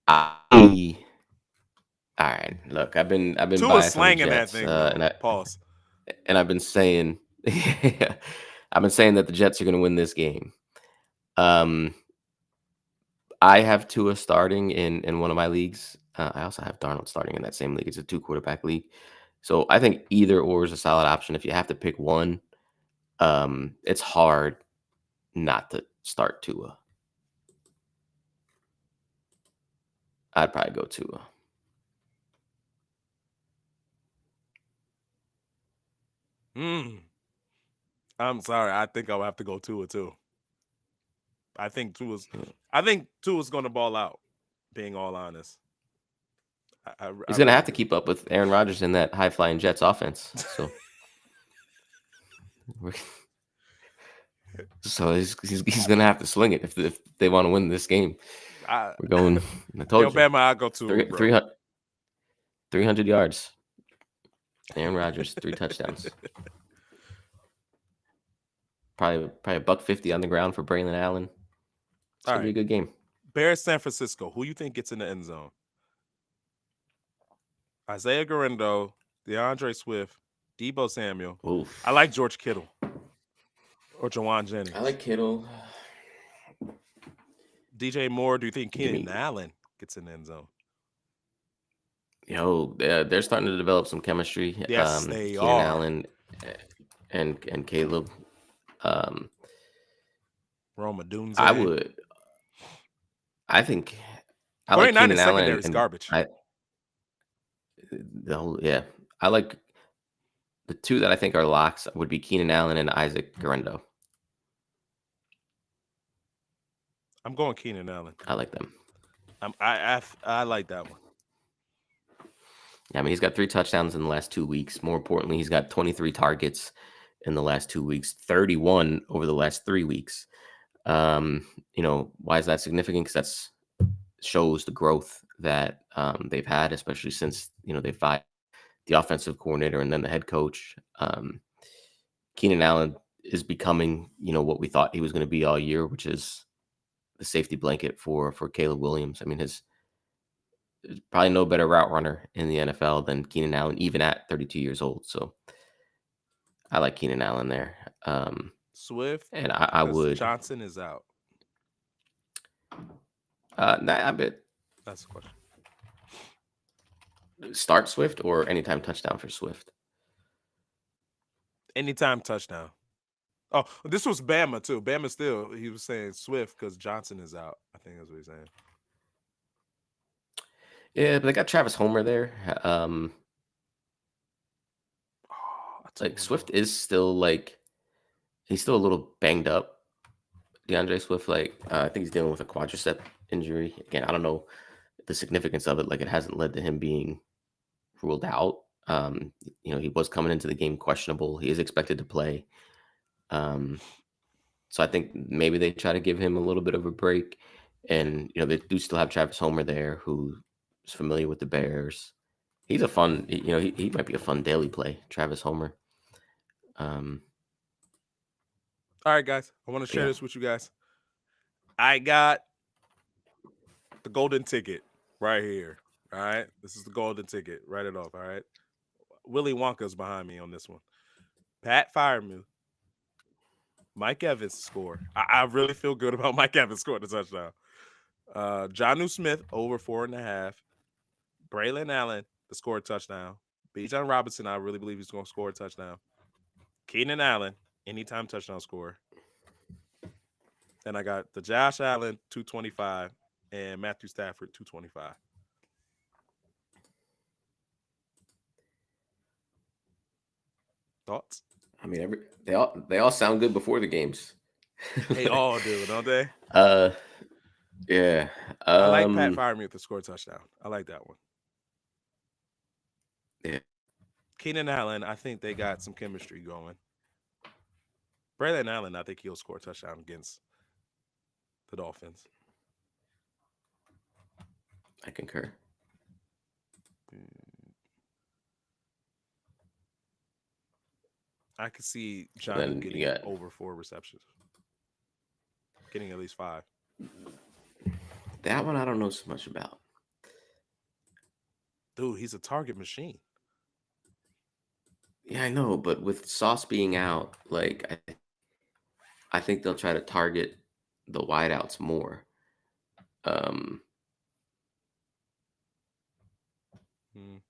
I All right, look, I've been Tua's biased on the slanging that Jets, thing though. Pause. I've been saying, I've been saying that the Jets are going to win this game. Um, I have Tua starting in one of my leagues. I also have Darnold starting in that same league. It's a 2 quarterback league, so I think either or is a solid option. If you have to pick one, it's hard not to start Tua. I'd probably go Tua. Mm, I'm sorry. I think I'll have to go Tua too. I think Tua's. Yeah. I think Tua's going to ball out. Being all honest, I He's going to really have to do. keep up with Aaron Rodgers in that high flying Jets offense. So, we're- he's going to have to sling it if they want to win this game. I, We're going. I yo, told you, Bama, I go Tua, three, bro. 300, 300 yards. Aaron Rodgers, 3 touchdowns. Probably a buck 50 on the ground for Braylon Allen. It's All gonna be a right, good game. Bears, San Francisco. Who you think gets in the end zone? Isaiah Garendo, DeAndre Swift, Debo Samuel. I Oof. like George Kittle or Jawan I Jennings. like Kittle. DJ Moore. Do you think Give Keenan me, Allen gets in the end zone? they're starting to develop some chemistry. Yes, they Keenan are. Allen and Caleb. Um, Roma I Dunze. would. I think I like Keenan 49ers Allen secondary is and garbage. I the whole yeah. I like the two that I think are locks would be Keenan Allen and Isaac Garendo. I'm going Keenan Allen. I like them. I like that one. Yeah, I mean, he's got 3 touchdowns in the last 2 weeks. More importantly, he's got 23 targets in the last 2 weeks, 31 over the last 3 weeks. Why is that significant? Because that's shows the growth that they've had, especially since they've fired the offensive coordinator and then the head coach. Keenan Allen is becoming, what we thought he was going to be all year, which is the safety blanket for Caleb Williams. I mean, there's probably no better route runner in the NFL than Keenan Allen, even at 32 years old. So I like Keenan Allen there. Swift, And I because would Johnson is out. I bet That's the question. start Swift or anytime touchdown for Swift. Anytime touchdown. Oh, this was Bama too. Bama still. He was saying Swift because Johnson is out. I think that's what he's saying. Yeah, but they got Travis Homer there. Oh, a Like total. Swift is still he's still a little banged up. DeAndre Swift, I think he's dealing with a quadricep injury. Again, I don't know the significance of it. Like it hasn't led to him being ruled out. He was coming into the game questionable. He is expected to play. So I think maybe they try to give him a little bit of a break. And they do still have Travis Homer there, who is familiar with the Bears. He's a fun, he might be a fun daily play, Travis Homer. Um, All right, guys. I want to share yeah, this with you guys. I got the golden ticket right here. All right. This is the golden ticket. Write it off. All right. Willy Wonka's behind me on this one. Pat Firemu, Mike Evans score. I really feel good about Mike Evans scoring the touchdown. Jonnu Smith over 4.5. Braylon Allen to score a touchdown. Bijan Robinson, I really believe he's going to score a touchdown. Keenan Allen, anytime touchdown score. And I got the Josh Allen 225 and Matthew Stafford 225. Thoughts? I mean, they all sound good before the games. They all do, don't they? uh, yeah. I like Pat Firemouth to score a touchdown. I like that one. Yeah, Keenan Allen, I think they got some chemistry going. Braylon Allen, I think he'll score a touchdown against the Dolphins. I concur. Mm, I could see So Johnu then you getting got over 4 receptions, getting at least 5. that one. I don't know so much about. Dude, he's a target machine. Yeah, I know, but with Sauce being out, like I think they'll try to target the wideouts more. Um, Mm,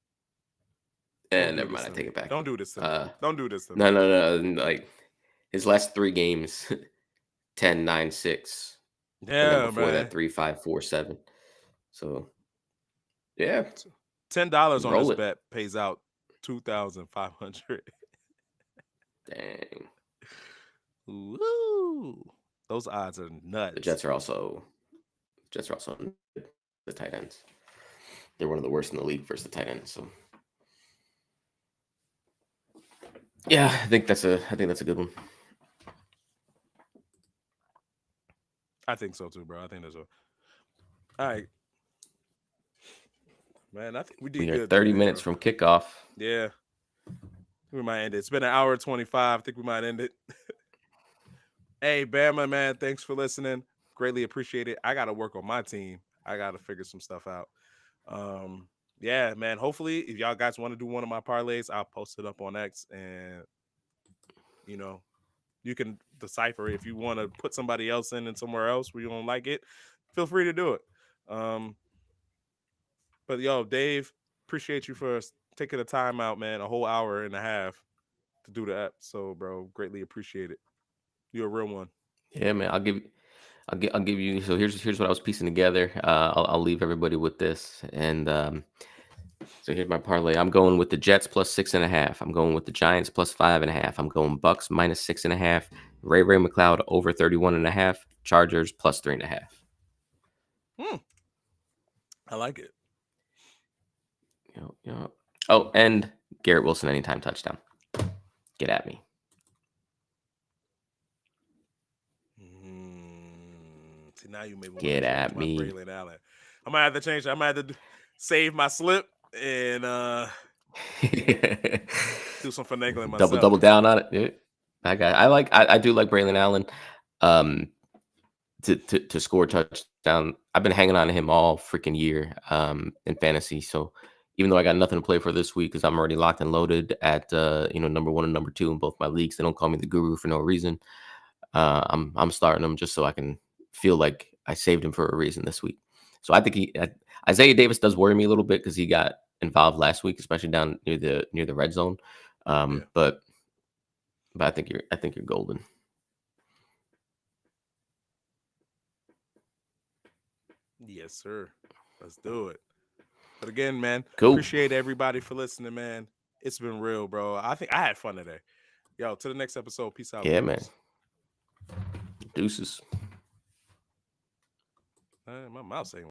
don't and do never this mind, I to take me. it back. Don't do this to me. Uh, Don't do this to me. no, no, no, like his last 3 games, 10-9-6, and then Yeah, before that, man. 3-5-4-7. So yeah, $10 on roll this it. bet pays out 2,500. Dang, Woo! Those odds are the nuts. Jets are also the tight ends. They're one of the worst in the league versus the tight ends. So yeah, I think that's a good one. I think so too, bro. I think that's a. All right, man. I think we did We are good 30 today, minutes bro. from kickoff. Yeah, we might end it. It's been an hour 25. I think we might end it. Hey, Bama, man. Thanks for listening. Greatly appreciate it. I got to work on my team. I got to figure some stuff out. Um, yeah, man. Hopefully, if y'all guys want to do one of my parlays, I'll post it up on X, and you know, you can decipher if you want to put somebody else in and somewhere else where you don't like it. Feel free to do it. Um, but yo, Dave, appreciate you for taking the time out, man. A whole hour and a half to do the episode, bro. Greatly appreciate it. You're a real one. Yeah, man. I'll give you. So here's what I was piecing together. I'll leave everybody with this, and so here's my parlay. I'm going with the Jets plus 6.5. I'm going with the Giants plus 5.5. I'm going Bucks minus 6.5. Ray McLeod over 31.5. Chargers plus 3.5. Hmm, I like it. Yep. Oh, and Garrett Wilson anytime touchdown. Get at me. See, now you made me want Get to change at my me. Braylon Allen. I might have to change. I might have to save my slip and do some finagling double myself. double down on it. Yeah. I do like Braylon Allen. Um, to score a touchdown. I've been hanging on to him all freaking year in fantasy. So even though I got nothing to play for this week because I'm already locked and loaded at number 1 and number 2 in both my leagues, they don't call me the guru for no reason. I'm starting him just so I can feel like I saved him for a reason this week. So I think Isaiah Davis does worry me a little bit because he got involved last week, especially down near the red zone. Yeah. But I think you're golden. Yes, sir. Let's do it. But again, man, Cool. appreciate everybody for listening, man. It's been real, bro. I think I had fun today. Yo, to the next episode. Peace out, Yeah, man. peoples. Deuces. My mouse ain't